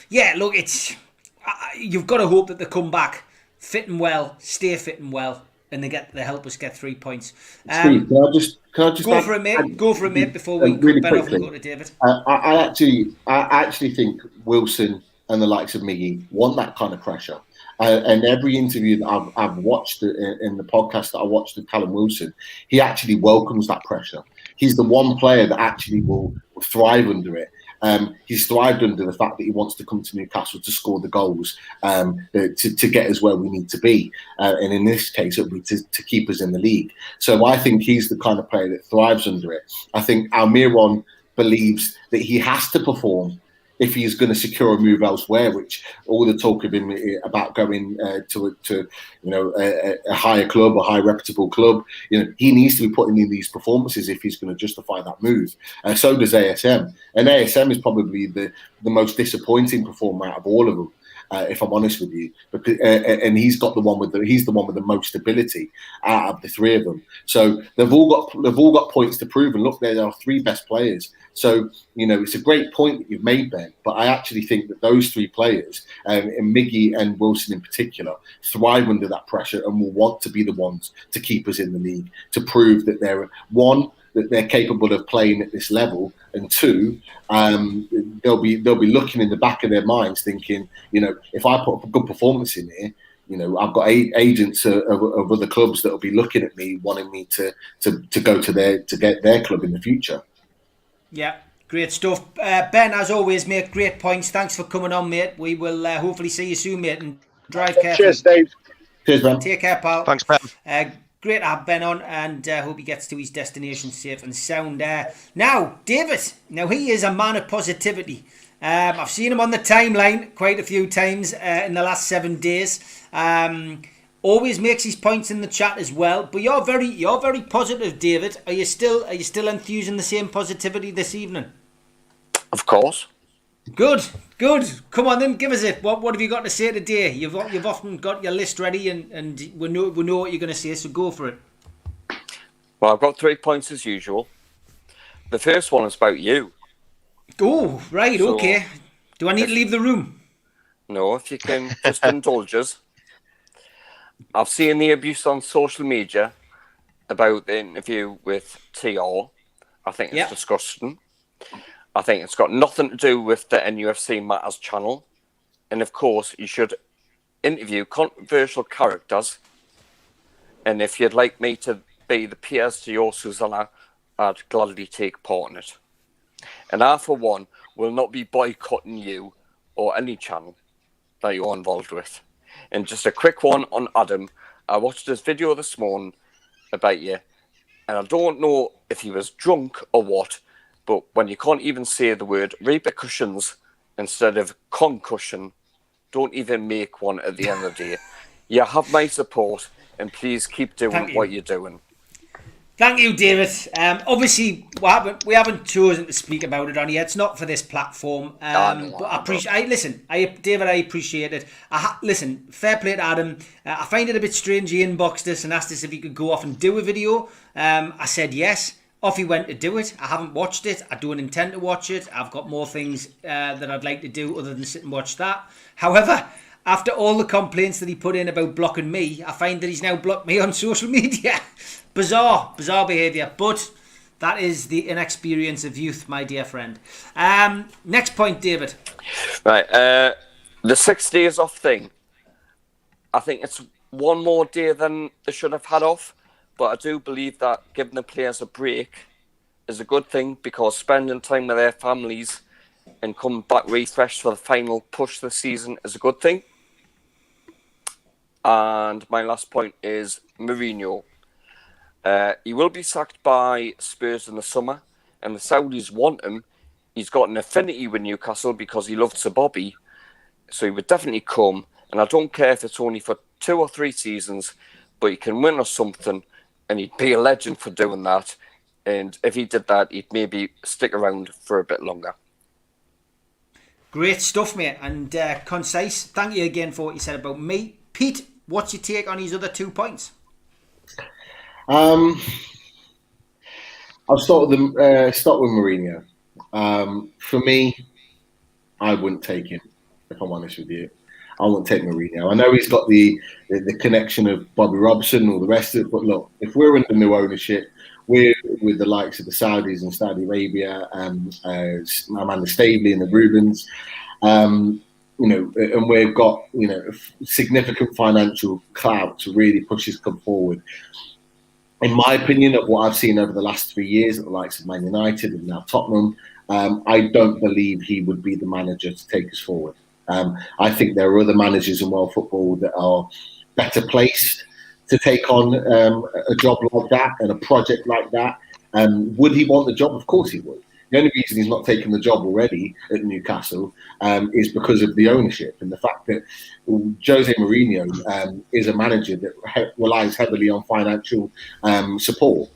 yeah, look, it's you've got to hope that they come back fit and well, stay fit and well, and they help us get 3 points. Steve, can I just go for it, mate. Go for it, mate. Before we really cut Ben off and quickly, go to David. I actually think Wilson and the likes of Miggy want that kind of pressure. And every interview that I've watched in the podcast that I watched with Callum Wilson, he actually welcomes that pressure. He's the one player that actually will thrive under it. He's thrived under the fact that he wants to come to Newcastle to score the goals, to get us where we need to be. And in this case, it would be to keep us in the league. So I think he's the kind of player that thrives under it. I think Almiron believes that he has to perform if he's going to secure a move elsewhere, which all the talk of him about going to you know, a higher club, a high reputable club, you know, he needs to be putting in these performances if he's going to justify that move. So does ASM, and ASM is probably the most disappointing performer out of all of them. If I'm honest with you, because, and he's the one with the most ability out of the 3 of them. So they've all got points to prove. And look, they're our 3 best players. So you know, it's a great point that you've made, Ben. But I actually think that those 3 players, and Miggy and Wilson in particular, thrive under that pressure and will want to be the ones to keep us in the league, to prove that they're that they're capable of playing at this level, and 2, they'll be looking in the back of their minds, thinking, you know, if I put a good performance in here, you know, I've got agents of other clubs that will be looking at me, wanting me to go to get their club in the future. Yeah, great stuff, Ben. As always, mate, great points. Thanks for coming on, mate. We will hopefully see you soon, mate, and drive carefully. Cheers, Dave. Cheers, Ben. Take care, pal. Thanks, Ben. Great to have Ben on, and hope he gets to his destination safe and sound. Now, David. Now, he is a man of positivity. I've seen him on the timeline quite a few times in the last 7 days. Always makes his points in the chat as well. But you're very positive, David. Are you still enthusing the same positivity this evening? Of course. Good. Come on then, give us it. What have you got to say today? You've often got your list ready, and we know what you're going to say, so go for it. Well, I've got 3 points as usual. The first one is about you. Oh, right, So, okay. Do I need to leave the room? No, if you can just indulge us. I've seen the abuse on social media about the interview with TR. I think it's disgusting. I think it's got nothing to do with the NUFC Matters channel. And of course, you should interview controversial characters. And if you'd like me to be the Piers to your Susanna, I'd gladly take part in it. And I, for one, will not be boycotting you or any channel that you're involved with. And just a quick one on Adam. I watched this video this morning about you, and I don't know if he was drunk or what, But when you can't even say the word repercussions instead of concussion, don't even make one at the end of the day. You have my support, and please keep doing what you're doing. Thank you, David. Obviously, we haven't chosen to speak about it on here. It's not for this platform. But I appreciate. David, I appreciate it. Listen, fair play to Adam. I find it a bit strange. He inboxed us and asked us if he could go off and do a video. I said yes. Off he went to do it. I haven't watched it. I don't intend to watch it. I've got more things that I'd like to do other than sit and watch that. However, after all the complaints that he put in about blocking me, I find that he's now blocked me on social media. Bizarre behaviour, but that is the inexperience of youth, my dear friend. Next point, David. Right, the 6 days off thing. I think it's one more day than they should have had off, but I do believe that giving the players a break is a good thing, because spending time with their families and coming back refreshed for the final push this season is a good thing. And my last point is Mourinho. He will be sacked by Spurs in the summer, and the Saudis want him. He's got an affinity with Newcastle because he loved Sir Bobby, so he would definitely come. And I don't care if it's only for 2 or 3 seasons, but he can win us something, and he'd be a legend for doing that. And if he did that, he'd maybe stick around for a bit longer. Great stuff, mate, and concise. Thank you again for what you said about me. Pete, what's your take on these other 2 points? I'll start with Mourinho. For me, I wouldn't take him, if I'm honest with you. I wouldn't take Mourinho. I know he's got the connection of Bobby Robson and all the rest of it, but look, if we're under new ownership, we're with the likes of the Saudis and Saudi Arabia, Amanda Staveley and the Rubens, and we've got significant financial clout to really push this club forward. In my opinion, of what I've seen over the last 3 years at the likes of Man United and now Tottenham, I don't believe he would be the manager to take us forward. I think there are other managers in world football that are better placed to take on a job like that and a project like that. Would he want the job? Of course he would. The only reason he's not taken the job already at Newcastle is because of the ownership and the fact that Jose Mourinho is a manager that relies heavily on financial support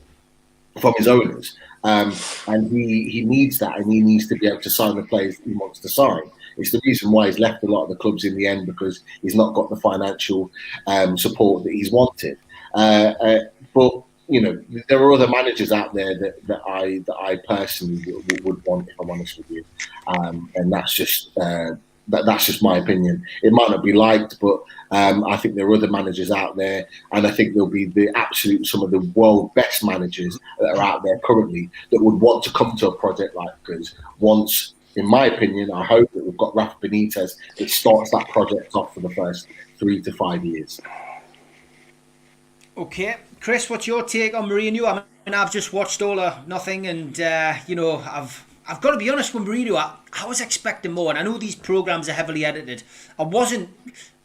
from his owners. And he needs that, and he needs to be able to sign the players he wants to sign. It's the reason why he's left a lot of the clubs in the end, because he's not got the financial support that he's wanted. But there are other managers out there that I personally would want, if I'm honest with you, and that's just that's just my opinion. It might not be liked, but I think there are other managers out there, and I think there'll be some of the world best managers that are out there currently that would want to come to a project like this. Once, in my opinion, I hope that we've got Rafa Benitez that starts that project off for the first 3 to 5 years. Okay, Chris, what's your take on Mourinho? I mean, I've just watched all or nothing, and I've got to be honest with Mourinho. I was expecting more, and I know these programs are heavily edited. I wasn't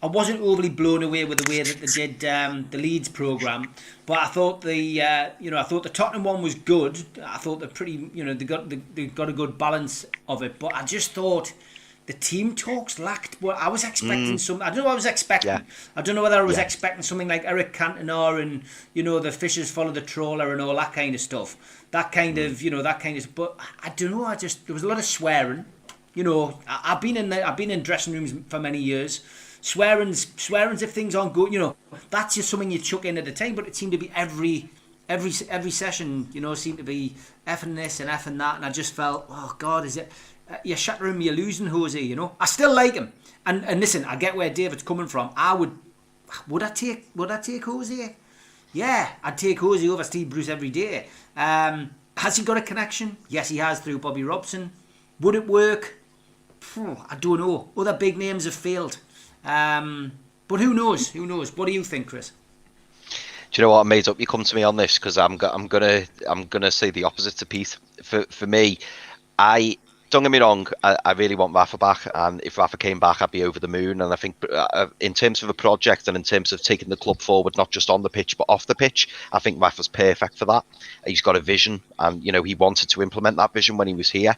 overly blown away with the way that they did the Leeds program, but I thought the Tottenham one was good. I thought they're pretty, they got a good balance of it, but I just thought the team talks lacked what I was expecting. I don't know what I was expecting. Yeah. I don't know whether I was expecting something like Eric Cantona and the fishes follow the trawler and all that kind of stuff. But I don't know. There was a lot of swearing. I've been in dressing rooms for many years. Swearing's if things aren't good. That's just something you chuck in at a time. But it seemed to be every session. Seemed to be effing this and effing that, and I just felt, oh God, is it? You're shattering me, you're losing Jose, I still like him. And listen, I get where David's coming from. Would I take Jose? Yeah, I'd take Jose over Steve Bruce every day. Has he got a connection? Yes, he has, through Bobby Robson. Would it work? I don't know. Other big names have failed. But who knows? What do you think, Chris? Do you know what, I made up you come to me on this, because I'm gonna say the opposite to Pete. For me, I don't get me wrong, I really want Rafa back, and if Rafa came back, I'd be over the moon. And I think in terms of a project and in terms of taking the club forward, not just on the pitch, but off the pitch, I think Rafa's perfect for that. He's got a vision, and, you know, he wanted to implement that vision when he was here.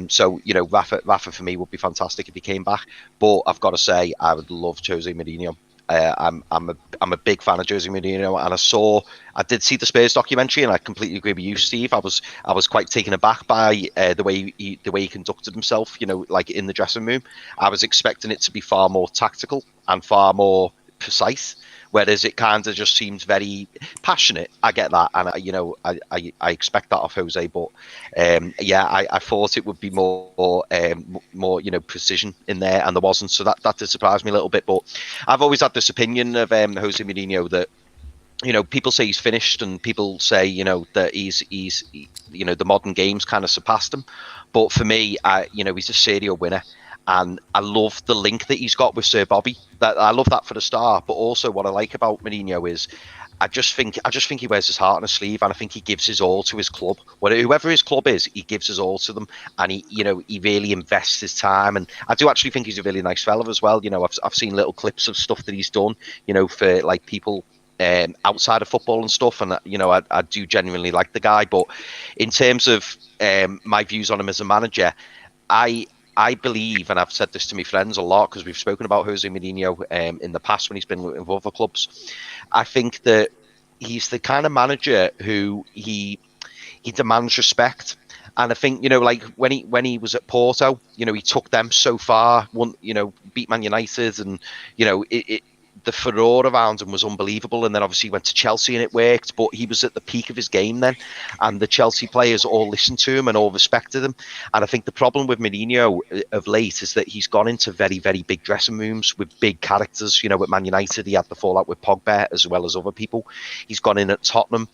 So, you know, Rafa for me would be fantastic if he came back. But I've got to say, I would love Jose Mourinho. I'm a big fan of Jose Mourinho, and I did see the Spurs documentary, and I completely agree with you, Steve. I was quite taken aback by the way he conducted himself. You know, like in the dressing room, I was expecting it to be far more tactical and far more precise, whereas it kind of just seems very passionate. I get that, and you know, I expect that of Jose, but I thought it would be more you know, precision in there, and there wasn't. So that did surprise me a little bit. But I've always had this opinion of Jose Mourinho that, you know, people say he's finished, and people say, you know, that he's you know, the modern game's kind of surpassed him. But for me, you know, he's a serial winner. And I love the link that he's got with Sir Bobby. I love that for the start. But also, what I like about Mourinho is, I just think he wears his heart on his sleeve, and I think he gives his all to his club. Whoever his club is, he gives his all to them, and he really invests his time. And I do actually think he's a really nice fella as well. You know, I've seen little clips of stuff that he's done, you know, for like people outside of football and stuff, and you know, I do genuinely like the guy. But in terms of my views on him as a manager, I believe, and I've said this to my friends a lot because we've spoken about Jose Mourinho in the past when he's been with other clubs. I think that he's the kind of manager who he demands respect. And I think, you know, like when he was at Porto, you know, he took them so far, you know, beat Man United, and, you know, the furore around him was unbelievable. And then obviously he went to Chelsea and it worked, but he was at the peak of his game then, and the Chelsea players all listened to him and all respected him. And I think the problem with Mourinho of late is that he's gone into very, very big dressing rooms with big characters. You know, at Man United, he had the fallout with Pogba as well as other people. He's gone in at Tottenham.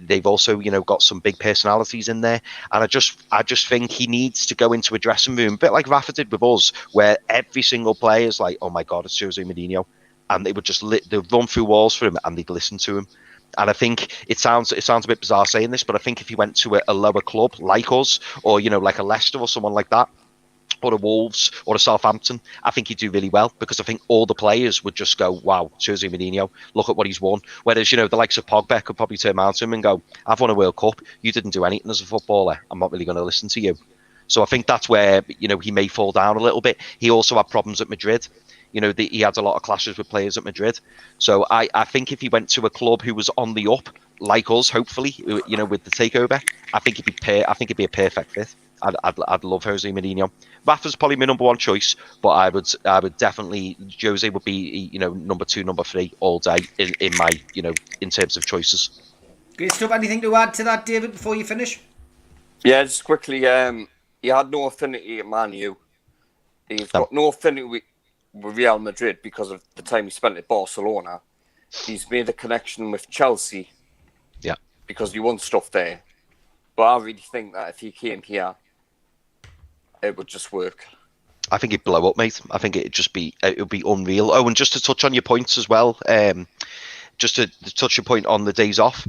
They've also, you know, got some big personalities in there. And I just think he needs to go into a dressing room, a bit like Rafa did with us, where every single player is like, oh my God, it's Jose Mourinho. And they would just they'd run through walls for him, and they'd listen to him. And I think it sounds a bit bizarre saying this, but I think if he went to a lower club like us, or, you know, like a Leicester or someone like that, or a Wolves or a Southampton, I think he'd do really well, because I think all the players would just go, wow, Jose Mourinho, look at what he's won. Whereas, you know, the likes of Pogba could probably turn around to him and go, I've won a World Cup, you didn't do anything as a footballer, I'm not really going to listen to you. So I think that's where, you know, he may fall down a little bit. He also had problems at Madrid. You know, he had a lot of clashes with players at Madrid. So I think if he went to a club who was on the up, like us, hopefully, you know, with the takeover, I think it'd be a perfect fit. I'd love Jose Mourinho. Rafa's probably my number one choice, but I would definitely, Jose would be, you know, number 2, number 3 all day in my, you know, in terms of choices. Great stuff. Anything to add to that, David, before you finish? Yeah, just quickly. He had no affinity at Man U. He's got no affinity with Real Madrid because of the time he spent at Barcelona. He's made a connection with Chelsea, because he won stuff there. But I really think that if he came here, it would just work. I think it'd blow up, mate. I think it would be unreal. Oh, and just to touch on your points as well, just to touch your point on the days off,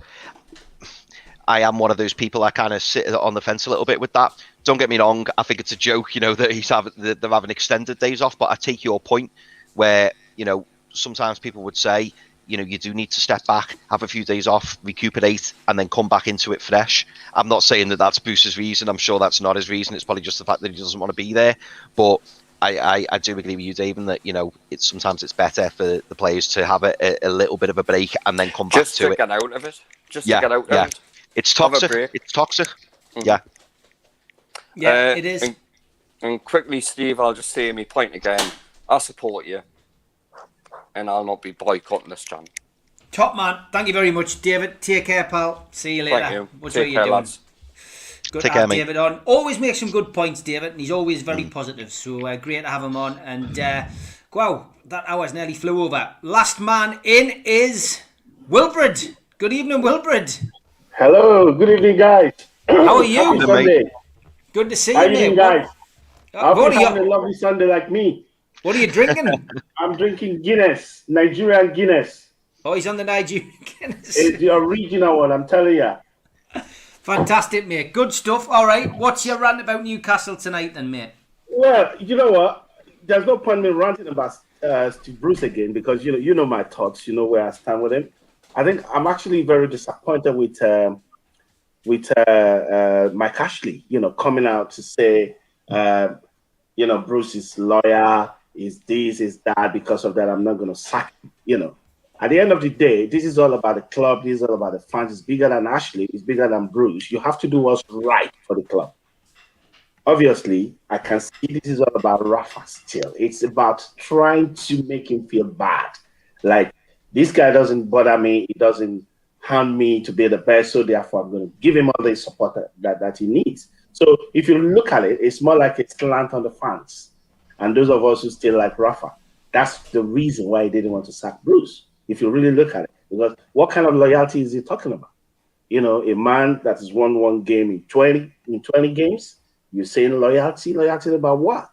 I am one of those people that kind of sit on the fence a little bit with that. Don't get me wrong, I think it's a joke, you know, that they're having extended days off, but I take your point where, you know, sometimes people would say, you know, you do need to step back, have a few days off, recuperate, and then come back into it fresh. I'm not saying that that's Bruce's reason. I'm sure that's not his reason. It's probably just the fact that he doesn't want to be there. But I do agree with you, David, that, you know, sometimes it's better for the players to have a little bit of a break and then come back to it. Just to get out of it. To get out of it. It's toxic. It's toxic. Mm-hmm. Yeah. Yeah, it is. And quickly, Steve, I'll just say my point again. I support you, and I'll not be boycotting this channel. Top man. Thank you very much, David. Take care, pal. See you later. Thank you. What's Take care, lads. Good Take to have care, David on. Always makes some good points, David, and he's always very positive. So great to have him on. And wow, that hour's nearly flew over. Last man in is Wilfred. Good evening, Wilfred. Hello, good evening, guys. How are you? Happy Sunday. Good to see How you, are you, mate. guys? I hope What you're are having a lovely Sunday like me. What are you drinking? I'm drinking Guinness, Nigerian Guinness. Oh, he's on the Nigerian Guinness. It's the original one, I'm telling you. Fantastic, mate. Good stuff. All right. What's your rant about Newcastle tonight then, mate? Well, you know what? There's no point in me ranting about Steve Bruce again because you know my thoughts. You know where I stand with him. I think I'm actually very disappointed with Mike Ashley. Coming out to say, Bruce is loyal, is this, is that. Because of that, I'm not going to sack him. At the end of the day, this is all about the club. This is all about the fans. It's bigger than Ashley. It's bigger than Bruce. You have to do what's right for the club. Obviously, I can see this is all about Rafa still. It's about trying to make him feel bad. Like, this guy doesn't bother me. He doesn't harm me to be the best. So therefore, I'm going to give him all the support that he needs. So if you look at it, it's more like a slant on the fans. And those of us who still like Rafa, that's the reason why he didn't want to sack Bruce. If you really look at it, because what kind of loyalty is he talking about? A man that has won one game in 20 games, you're saying loyalty about what?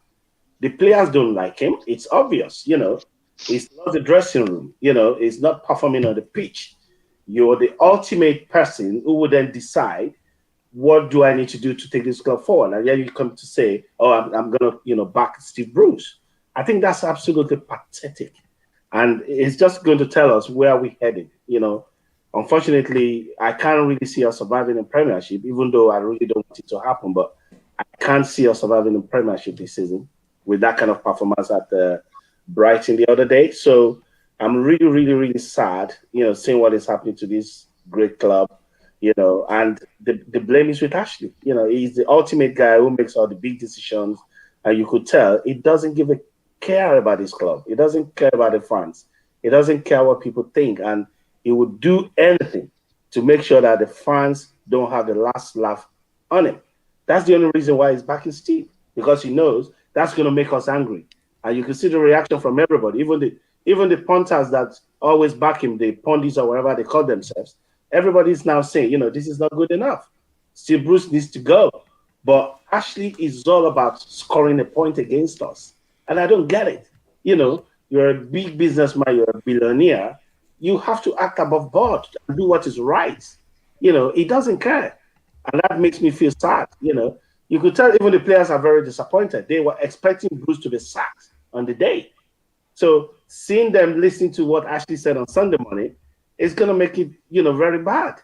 The players don't like him. It's obvious, It's not the dressing room, It's not performing on the pitch. You're the ultimate person who would then decide, what do I need to do to take this club forward? And then you come to say, oh, I'm going to, back Steve Bruce. I think that's absolutely pathetic. And it's just going to tell us where we're heading. Unfortunately, I can't really see us surviving in Premiership, even though I really don't want it to happen. But I can't see us surviving in Premiership this season with that kind of performance at Brighton the other day. So I'm really, really, really sad, seeing what is happening to this great club, and the blame is with Ashley. He's the ultimate guy who makes all the big decisions. And you could tell he doesn't give a care about his club. He doesn't care about the fans. He doesn't care what people think. And he would do anything to make sure that the fans don't have the last laugh on him. That's the only reason why he's backing Steve, because he knows that's going to make us angry. And you can see the reaction from everybody, even the punters that always back him, the pundits or whatever they call themselves. Everybody's now saying, this is not good enough. Steve Bruce needs to go. But Ashley is all about scoring a point against us. And I don't get it. You're a big businessman, you're a billionaire. You have to act above board and do what is right. He doesn't care. And that makes me feel sad. You could tell even the players are very disappointed. They were expecting Bruce to be sacked on the day. So seeing them listening to what Ashley said on Sunday morning is going to make it, very bad.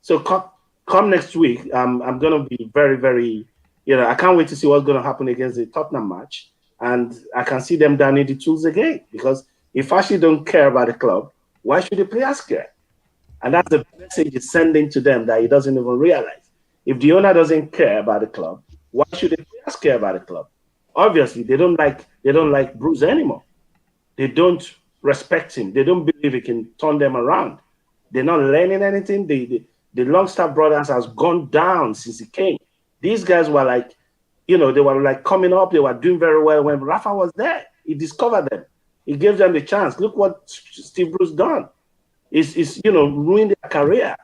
So come next week, I'm going to be very, very, I can't wait to see what's going to happen against the Tottenham match. And I can see them down in the tools again. Because if Ashley don't care about the club, why should the players care? And that's the message he's sending to them that he doesn't even realize. If the owner doesn't care about the club, why should the players care about the club? Obviously, they don't like Bruce anymore. They don't respect him. They don't believe he can turn them around. They're not learning anything. The Longstaff brothers has gone down since he came. These guys were like, they were like coming up. They were doing very well when Rafa was there. He discovered them. He gave them the chance. Look what Steve Bruce done. It's ruined their career.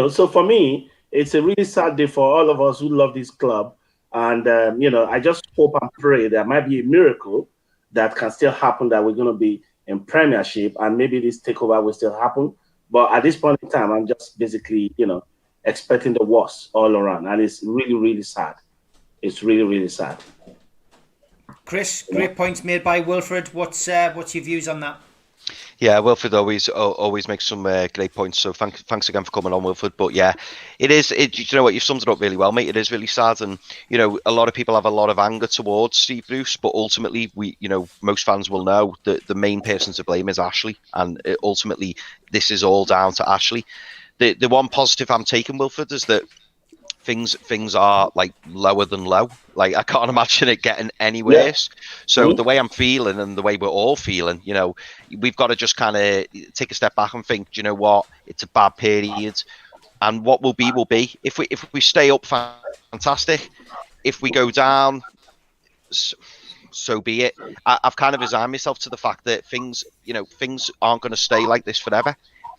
So for me, it's a really sad day for all of us who love this club. And, I just hope and pray there might be a miracle that can still happen, that we're going to be in Premiership, and maybe this takeover will still happen. But at this point in time, I'm just basically, expecting the worst all around. And it's really, really sad. It's really, really sad. Chris, great points made by Wilfred. What's your views on that? Yeah, Wilfred always makes some great points. So thanks again for coming on, Wilfred. But yeah, you know what, you've summed it up really well, mate. It is really sad, and a lot of people have a lot of anger towards Steve Bruce, but ultimately, most fans will know that the main person to blame is Ashley, and ultimately, this is all down to Ashley. The one positive I'm taking, Wilfred, is that things are like lower than low. Like, I can't imagine it getting any worse. Yeah. So the way I'm feeling and the way we're all feeling, we've got to just kind of take a step back and think, do you know what? It's a bad period, and what will be will be. If we stay up, fantastic. If we go down, so be it. I've kind of resigned myself to the fact that things aren't going to stay like this forever.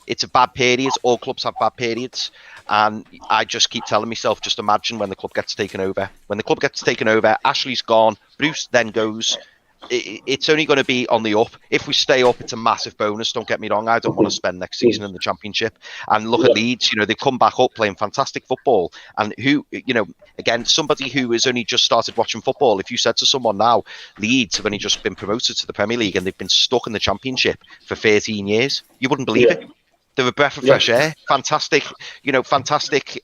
It's a bad period. All clubs have bad periods. And I just keep telling myself, just imagine when the club gets taken over. When the club gets taken over, Ashley's gone, Bruce then goes, it's only going to be on the up. If we stay up, it's a massive bonus. Don't get me wrong. I don't want to spend next season in the Championship. And look at Leeds. They come back up playing fantastic football. And again, somebody who has only just started watching football. If you said to someone now, Leeds have only just been promoted to the Premier League and they've been stuck in the Championship for 13 years, you wouldn't believe it. They're a breath of fresh air. Fantastic, fantastic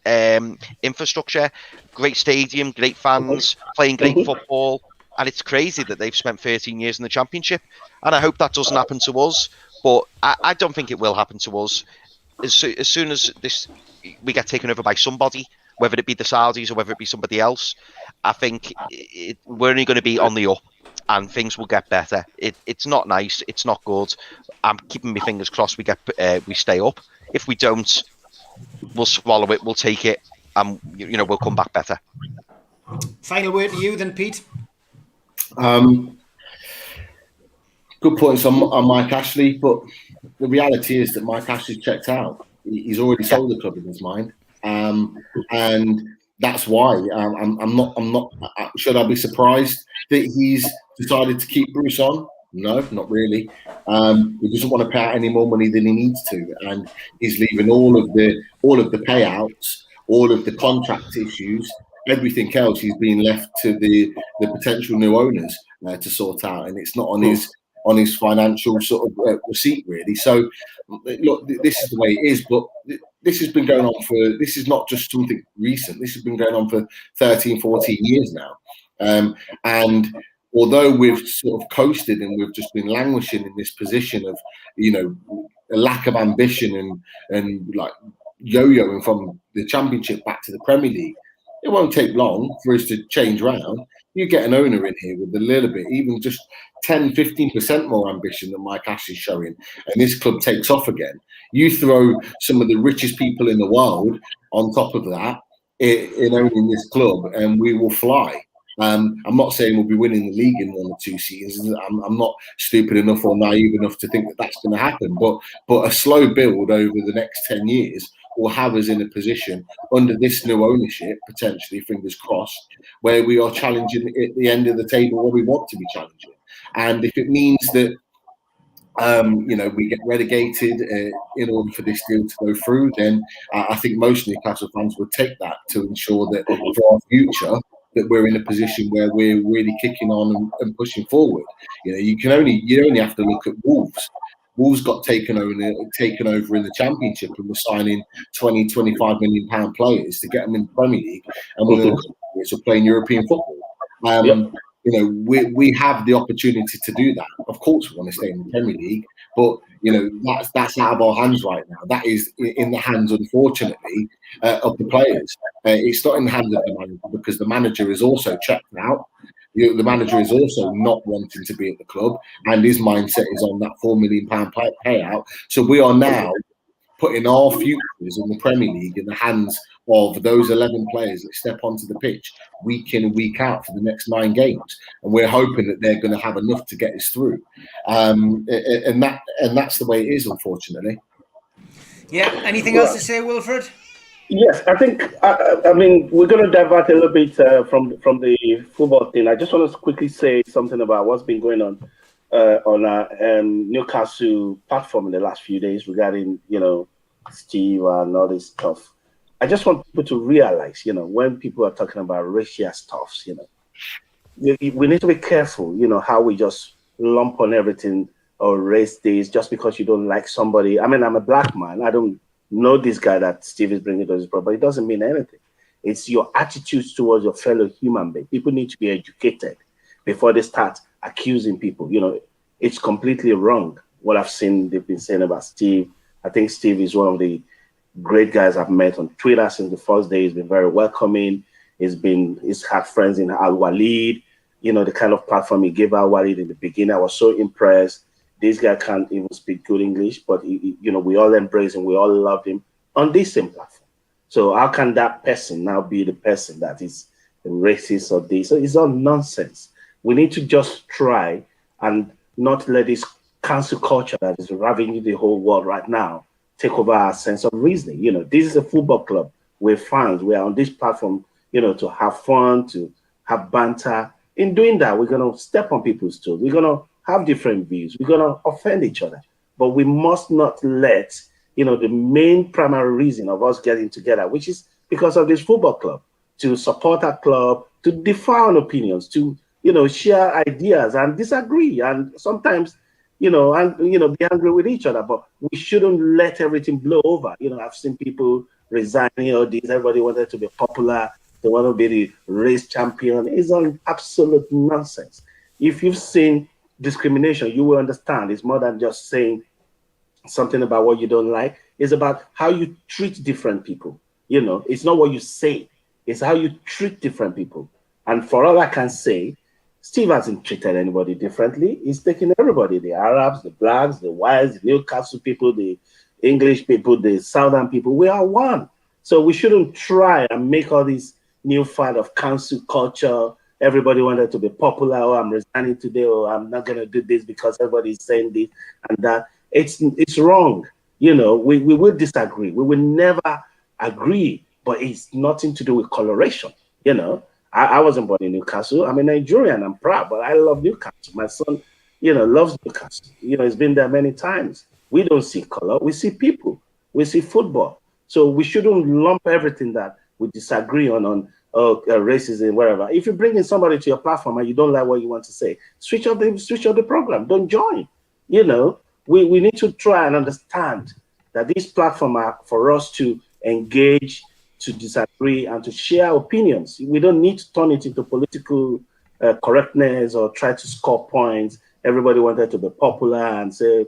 infrastructure, great stadium, great fans, playing great football. And it's crazy that they've spent 13 years in the Championship. And I hope that doesn't happen to us. But I don't think it will happen to us. As soon as we get taken over by somebody, whether it be the Saudis or whether it be somebody else, I think we're only going to be on the up and things will get better. It's not nice. It's not good. I'm keeping my fingers crossed we stay up. If we don't, we'll swallow it. We'll take it. And, we'll come back better. Final word to you then, Pete. Good points on Mike Ashley, but the reality is that Mike Ashley's checked out. He's already sold the club in his mind, and that's why I'm not. Should I be surprised that he's decided to keep Bruce on? No, not really. He doesn't want to pay out any more money than he needs to, and he's leaving all of the payouts, all of the contract issues. Everything else he's being left to the potential new owners to sort out, and it's not on his financial sort of receipt really. So look, this is the way it is, but this has been going on this is not just something recent. This has been going on for 13, 14 years now, and although we've sort of coasted and we've just been languishing in this position of a lack of ambition and like yo-yoing from the Championship back to the Premier League, it won't take long for us to change round. You get an owner in here with a little bit, even just 10, 15% more ambition than Mike Ashley's showing, and this club takes off again. You throw some of the richest people in the world on top of that in owning this club, and we will fly. I'm not saying we'll be winning the league in 1 or 2 seasons. I'm not stupid enough or naive enough to think that that's going to happen. But a slow build over the next 10 years will have us in a position under this new ownership, potentially, fingers crossed, where we are challenging at the end of the table where we want to be challenging. And if it means that we get relegated in order for this deal to go through, then I think most Newcastle fans would take that to ensure that for our future, that we're in a position where we're really kicking on and pushing forward. You only have to look at Wolves. Wolves got taken over in the Championship and were signing 20, 25 million pound players to get them in the Premier League, and we're playing European football. We have the opportunity to do that. Of course, we want to stay in the Premier League, but that's out of our hands right now. That is in the hands, unfortunately, of the players. It's not in the hands of the manager, because the manager is also checked out. The manager is also not wanting to be at the club, and his mindset is on that £4 million payout. So we are now putting our futures in the Premier League in the hands of those 11 players that step onto the pitch week in and week out for the next 9 games, and we're hoping that they're going to have enough to get us through. And that's the way it is, unfortunately. Yeah. Anything else to say, Wilfred? Yes, I think, I mean, we're going to divert a little bit from the football thing. I just want to quickly say something about what's been going on our Newcastle platform in the last few days regarding, Steve and all this stuff. I just want people to realize, when people are talking about racial stuffs, we need to be careful, how we just lump on everything or race this just because you don't like somebody. I mean, I'm a black man. I don't know this guy that Steve is bringing to this problem, but it doesn't mean anything. It's your attitudes towards your fellow human being. People need to be educated before they start accusing people. It's completely wrong what I've seen they've been saying about Steve. I think Steve is one of the great guys I've met on Twitter since the first day. He's been very welcoming. He's had friends in Al Walid, the kind of platform he gave Al Walid in the beginning. I was so impressed. This guy can't even speak good English, but we all embrace him. We all love him on this same platform. So how can that person now be the person that is racist or this? So it's all nonsense. We need to just try and not let this cancel culture that is ravaging the whole world right now take over our sense of reasoning. This is a football club. We're fans. We are on this platform, to have fun, to have banter, in doing that, we're going to step on people's toes. We're going to have different views. We're going to offend each other. But we must not let, the main primary reason of us getting together, which is because of this football club, to support our club, to differ on opinions, to, share ideas and disagree. And sometimes, be angry with each other. But we shouldn't let everything blow over. I've seen people resigning or this. Everybody wanted to be popular. They want to be the race champion. It's all absolute nonsense. If you've seen discrimination, you will understand it's more than just saying something about what you don't like. It's about how you treat different people. It's not what you say. It's how you treat different people. And for all I can say, Steve hasn't treated anybody differently. He's taking everybody, the Arabs, the blacks, the whites, the Newcastle people, the English people, the Southern people. We are one. So we shouldn't try and make all this new fad of council culture. Everybody wanted to be popular. Oh, I'm resigning today, or I'm not going to do this because everybody's saying this and that. It's wrong. We will disagree. We will never agree, but it's nothing to do with coloration. I wasn't born in Newcastle. I'm a Nigerian. I'm proud, but I love Newcastle. My son, loves Newcastle. He's been there many times. We don't see color. We see people. We see football. So we shouldn't lump everything that we disagree on racism, wherever. If you bring in somebody to your platform and you don't like what you want to say, switch off the program. Don't join. We need to try and understand that these platforms are for us to engage, to disagree, and to share opinions. We don't need to turn it into political correctness or try to score points. Everybody wanted to be popular and say,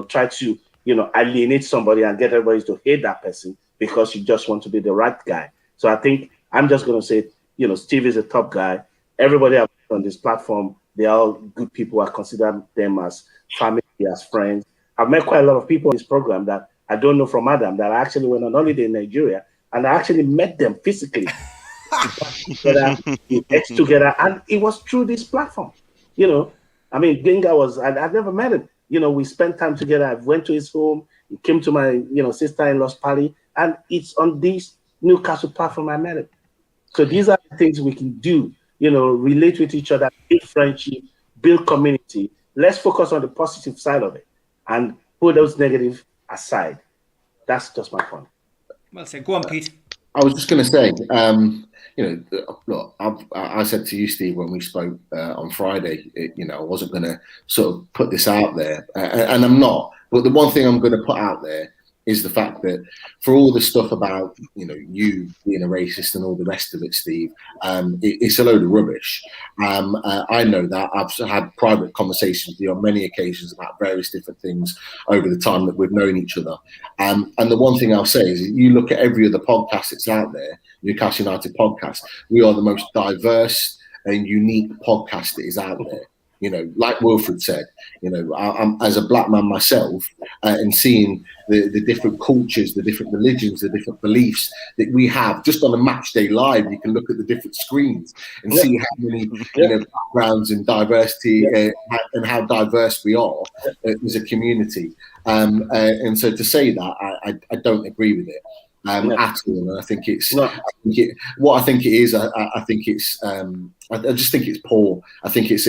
try to, alienate somebody and get everybody to hate that person because you just want to be the right guy. So I think I'm just going to say, Steve is a top guy. Everybody on this platform, they're all good people. I consider them as family, as friends. I've met quite a lot of people in this program that I don't know from Adam, that I actually went on holiday in Nigeria, and I actually met them physically. We ate together, and it was through this platform. Genga I've never met him. We spent time together. I went to his home. He came to my, sister-in-law's party, and it's on this Newcastle platform I met him. So these are the things we can do, relate with each other, build friendship, build community. Let's focus on the positive side of it and put those negative aside. That's just my point. Well said. Go on, Pete. I was just going to say, look, I said to you, Steve, when we spoke on Friday, I wasn't going to sort of put this out there, and I'm not. But the one thing I'm going to put out there is the fact that for all the stuff about, you being a racist and all the rest of it, Steve, it's a load of rubbish. I know that. I've had private conversations with you on many occasions about various different things over the time that we've known each other. And the one thing I'll say is, you look at every other podcast that's out there, Newcastle United podcast, we are the most diverse and unique podcast that is out there. Like Wilfred said, I'm, as a black man myself, and seeing the different cultures, the different religions, the different beliefs that we have, just on a match day live, you can look at the different screens and see how many backgrounds and diversity and how diverse we are as a community. And so to say that, I don't agree with it. At all, and I think it's what I think it is. I think it's. I just think it's poor. I think it's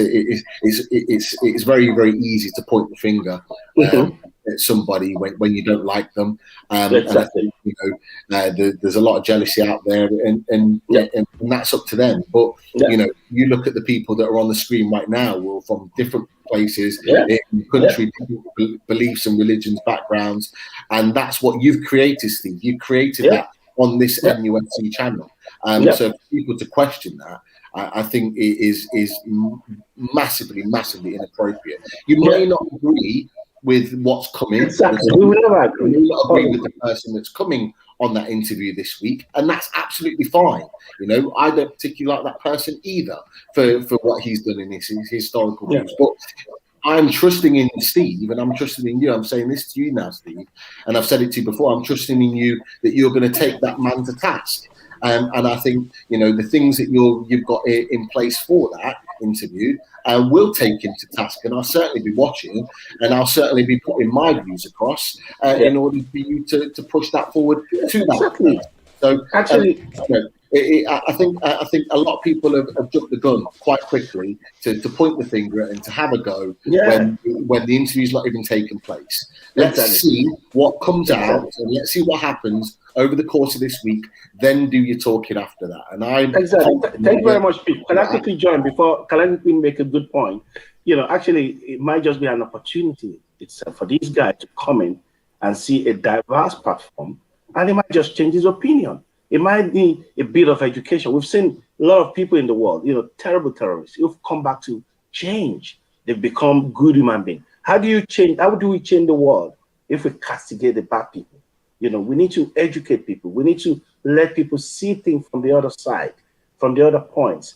very, very easy to point the finger at somebody when you don't like them. Exactly. And I think, there's a lot of jealousy out there, and that's up to them. But you look at the people that are on the screen right now, who are from different places in the country, different beliefs and religions, backgrounds, and that's what you've created, Steve. You created that on this NUFC channel. So for people to question that, I think it is massively inappropriate. You may not agree with what's coming. Exactly. We will never agree. You may not agree with the person that's coming on that interview this week, and that's absolutely fine. I don't particularly like that person either for what he's done in his historical views. But I'm trusting in Steve, and I'm trusting in you. I'm saying this to you now, Steve, and I've said it to you before. I'm trusting in you that you're going to take that man to task. And I think, the things that you've got in place for that interview will take him to task. And I'll certainly be watching, and I'll certainly be putting my views across in order for you to push that forward to that. So actually, I think a lot of people have jumped the gun quite quickly to point the finger and to have a go when the interview's not even taken place. Let's see what comes out and let's see what happens over the course of this week. Then do your talking after that. And Thank you very much, Pete. Can I quickly join before? Can I quickly make a good point? Actually, it might just be an opportunity itself for these guys to come in and see a diverse platform, and he might just change his opinion. It might need a bit of education. We've seen a lot of people in the world, terrible terrorists, who've come back to change. They've become good human beings. How do you change? How do we change the world if we castigate the bad people? We need to educate people. We need to let people see things from the other side, from the other points,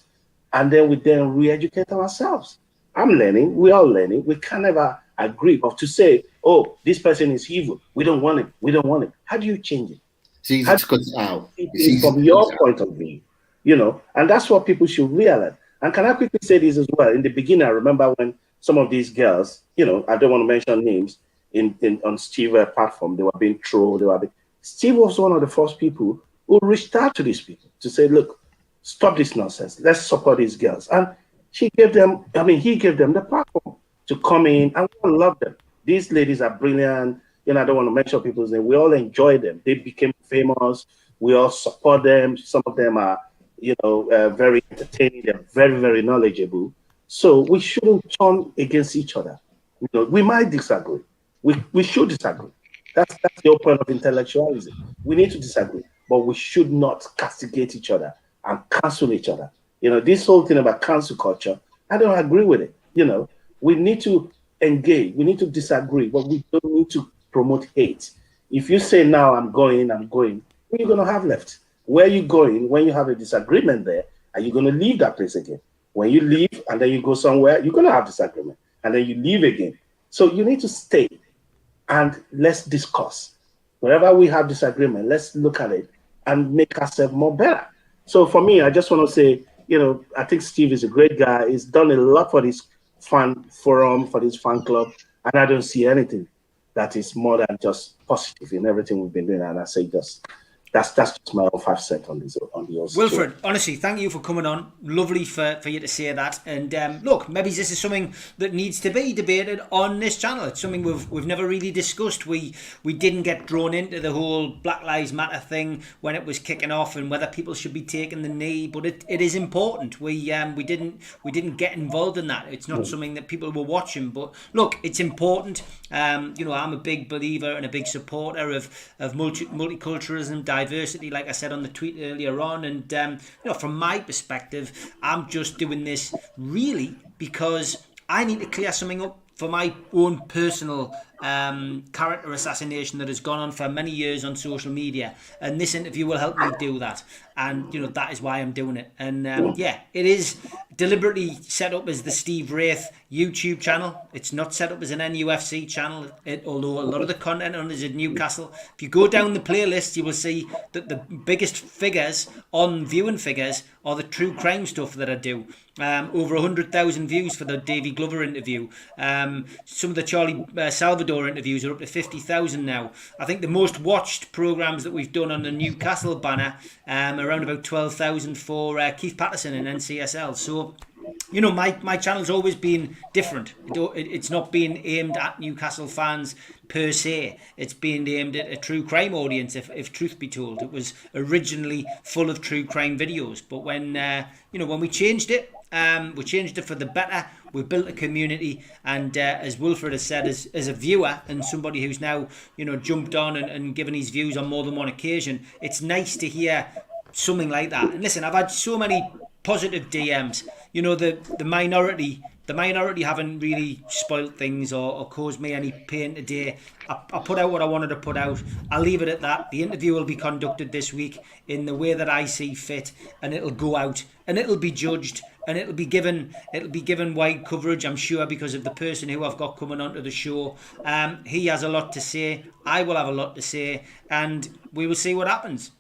and then we re-educate ourselves. I'm learning. We're all learning. We can never agree, but to say, "Oh, this person is evil. We don't want him. We don't want him." How do you change it? It's easy to cut it out. From your point of view, and that's what people should realize. And can I quickly say this as well? In the beginning, I remember when some of these girls, I don't want to mention names, on Steve's platform, they were being trolled. Steve was one of the first people who reached out to these people to say, "Look, stop this nonsense. Let's support these girls." And he gave them the platform to come in, and we all love them. These ladies are brilliant. I don't want to mention people's name. We all enjoy them. They became famous. We all support them. Some of them are, very entertaining. They're very, very knowledgeable. So we shouldn't turn against each other. We might disagree. We should disagree. That's the whole point of intellectualism. We need to disagree, but we should not castigate each other and cancel each other. This whole thing about cancel culture, I don't agree with it. We need to engage. We need to disagree, but we don't need to promote hate. If you say now I'm going, who are you going to have left? Where are you going when you have a disagreement there? Are you going to leave that place again? When you leave and then you go somewhere, you're going to have disagreement and then you leave again. So you need to stay and let's discuss. Wherever we have disagreement, let's look at it and make ourselves more better. So for me, I just want to say, I think Steve is a great guy. He's done a lot for this fan forum, for this fan club, and I don't see anything that is more than just positive in everything we've been doing. And I say that's just my own 5 cents on this. Wilfred, honestly, thank you for coming on. Lovely for you to say that. And look, maybe this is something that needs to be debated on this channel. It's something we've never really discussed. We didn't get drawn into the whole Black Lives Matter thing when it was kicking off and whether people should be taking the knee. But it is important. We didn't get involved in that. It's not something that people were watching. But look, it's important. I'm a big believer and a big supporter of multiculturalism, diversity, like I said on the tweet earlier on. And from my perspective, I'm just doing this really because I need to clear something up for my own personal character assassination that has gone on for many years on social media, and this interview will help me do that. And that is why I'm doing it. And it is deliberately set up as the Steve Wraith YouTube channel. It's not set up as an NUFC channel, although a lot of the content on it is at Newcastle. If you go down the playlist, you will see that the biggest figures on viewing figures are the true crime stuff that I do. Over 100,000 views for the Davy Glover interview. Some of the Charlie Salvador interviews are up to 50,000 now. I think the most watched programmes that we've done on the Newcastle banner, around about 12,000 for Keith Patterson in NCSL. So, my channel's always been different. It's not been aimed at Newcastle fans per se. It's been aimed at a true crime audience, if truth be told. It was originally full of true crime videos. But when we changed it, we changed it for the better. We built a community, and as Wilfred has said, as a viewer and somebody who's now jumped on and given his views on more than one occasion, it's nice to hear something like that. And listen, I've had so many positive DMs. The minority haven't really spoilt things or caused me any pain today. I put out what I wanted to put out. I'll leave it at that. The interview will be conducted this week in the way that I see fit, and it'll go out and it'll be judged and it'll be given wide coverage, I'm sure, because of the person who I've got coming onto the show. He has a lot to say. I will have a lot to say, and we will see what happens.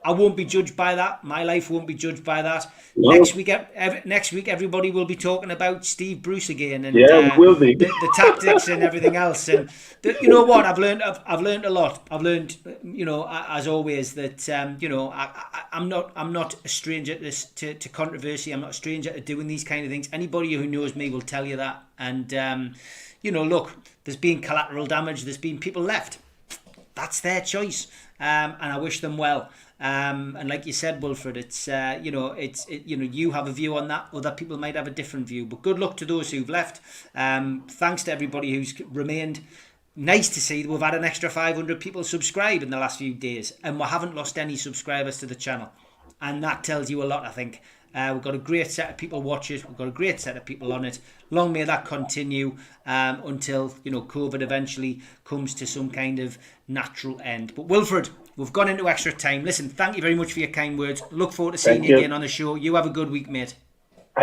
I won't be judged by that. My life won't be judged by that. No. Next week, everybody will be talking about Steve Bruce again, and Yeah, we will be. the tactics and everything else. And you know what? I've learned a lot. I've learned, you know, as always, that you know, I'm not a stranger to this to controversy. I'm not a stranger to doing these kind of things. Anybody who knows me will tell you that. And you know, look, there's been collateral damage. There's been people left. That's their choice, and I wish them well. And like you said, Wilfred, it's you know, you have a view on that. Other people might have a different view. But good luck to those who've left. Thanks to everybody who's remained. Nice to see we've had an extra 500 people subscribe in the last few days, and we haven't lost any subscribers to the channel, and that tells you a lot, I think. We've got a great set of people watch it. We've got a great set of people on it. Long may that continue until, you know, COVID eventually comes to some kind of natural end. But Wilfred, we've gone into extra time. Listen, thank you very much for your kind words. Look forward to seeing you again on the show. You have a good week, mate.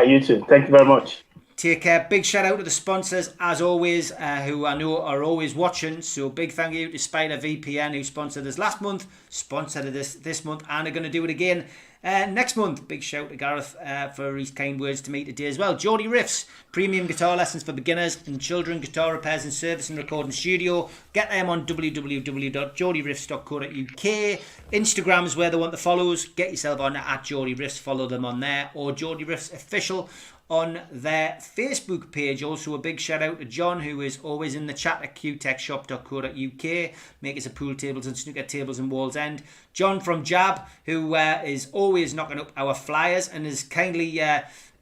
You too. Thank you very much. Take care. Big shout out to the sponsors, as always, who I know are always watching. So big thank you to Spider VPN, who sponsored us last month, sponsored us this month, and are going to do it again next month. Big shout to Gareth for his kind words to me today as well. Geordie Riffs, premium guitar lessons for beginners and children, guitar repairs and service and recording studio. Get them on www.geordieriffs.co.uk. Instagram is where they want the follows. Get yourself on at Geordie Riffs, follow them on there, or Geordie Riffs Official on their Facebook page. Also a big shout out to John, who is always in the chat at qtechshop.co.uk, makers of pool tables and snooker tables in Wall's End. John from Jab, who is always knocking up our flyers and has kindly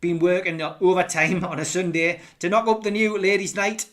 been working overtime on a Sunday to knock up the new ladies night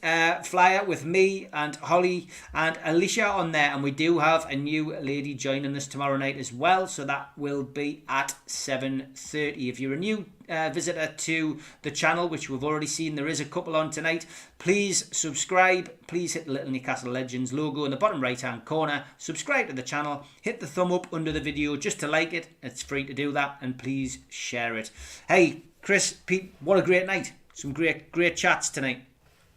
flyer with me and Holly and Alicia on there, and we do have a new lady joining us tomorrow night as well, so that will be at 7:30. If you're a new visitor to the channel, which we've already seen there is a couple on tonight, please subscribe. Please hit the little Newcastle Legends logo in the bottom right hand corner, subscribe to the channel, hit the thumb up under the video just to like it. It's free to do that, and please share it. Hey Chris, Pete, what a great night. Some great chats tonight.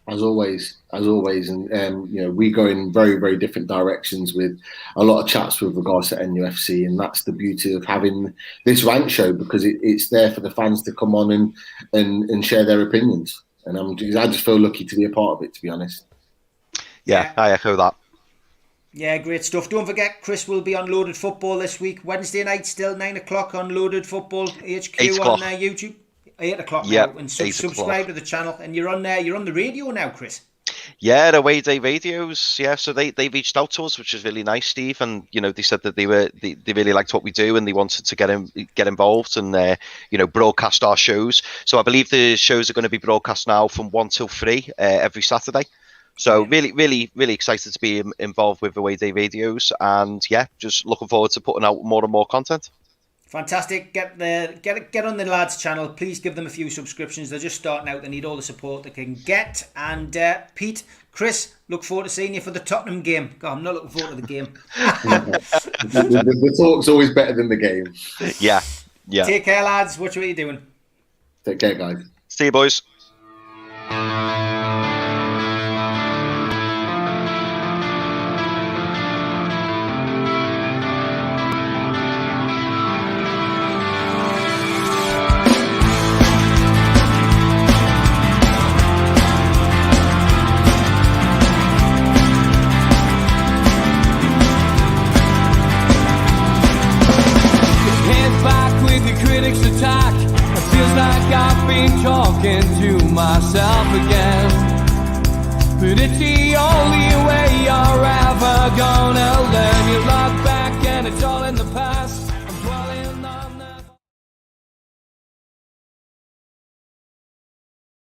As always, and you know, we go in very, very different directions with a lot of chats with regards to NUFC, and that's the beauty of having this Rant show, because it's there for the fans to come on and share their opinions, and I just feel lucky to be a part of it, to be honest. Yeah, I echo that. Yeah, great stuff. Don't forget, Chris will be on Loaded Football this week, Wednesday night, still 9 o'clock on Loaded Football HQ on YouTube. 8 o'clock now, and subscribe to the channel, and you're on there. You're on the radio now, Chris. Yeah, the Away Day radios. Yeah, so they reached out to us, which is really nice, Steve. And you know, they said that they really liked what we do, and they wanted to get involved and you know, broadcast our shows. So I believe the shows are going to be broadcast now from 1 till 3 every Saturday. So really excited to be involved with Away Day radios, and yeah, just looking forward to putting out more and more content. Fantastic. Get on the lads' channel. Please give them a few subscriptions. They're just starting out. They need all the support they can get. And Pete, Chris, look forward to seeing you for the Tottenham game. God, I'm not looking forward to the game. the talk's always better than the game. Yeah. Take care, lads. Watch what you're doing. Take care, guys. See you, boys. Attack. It feels like I've been talking to myself again, but it's the only way you're ever gonna learn.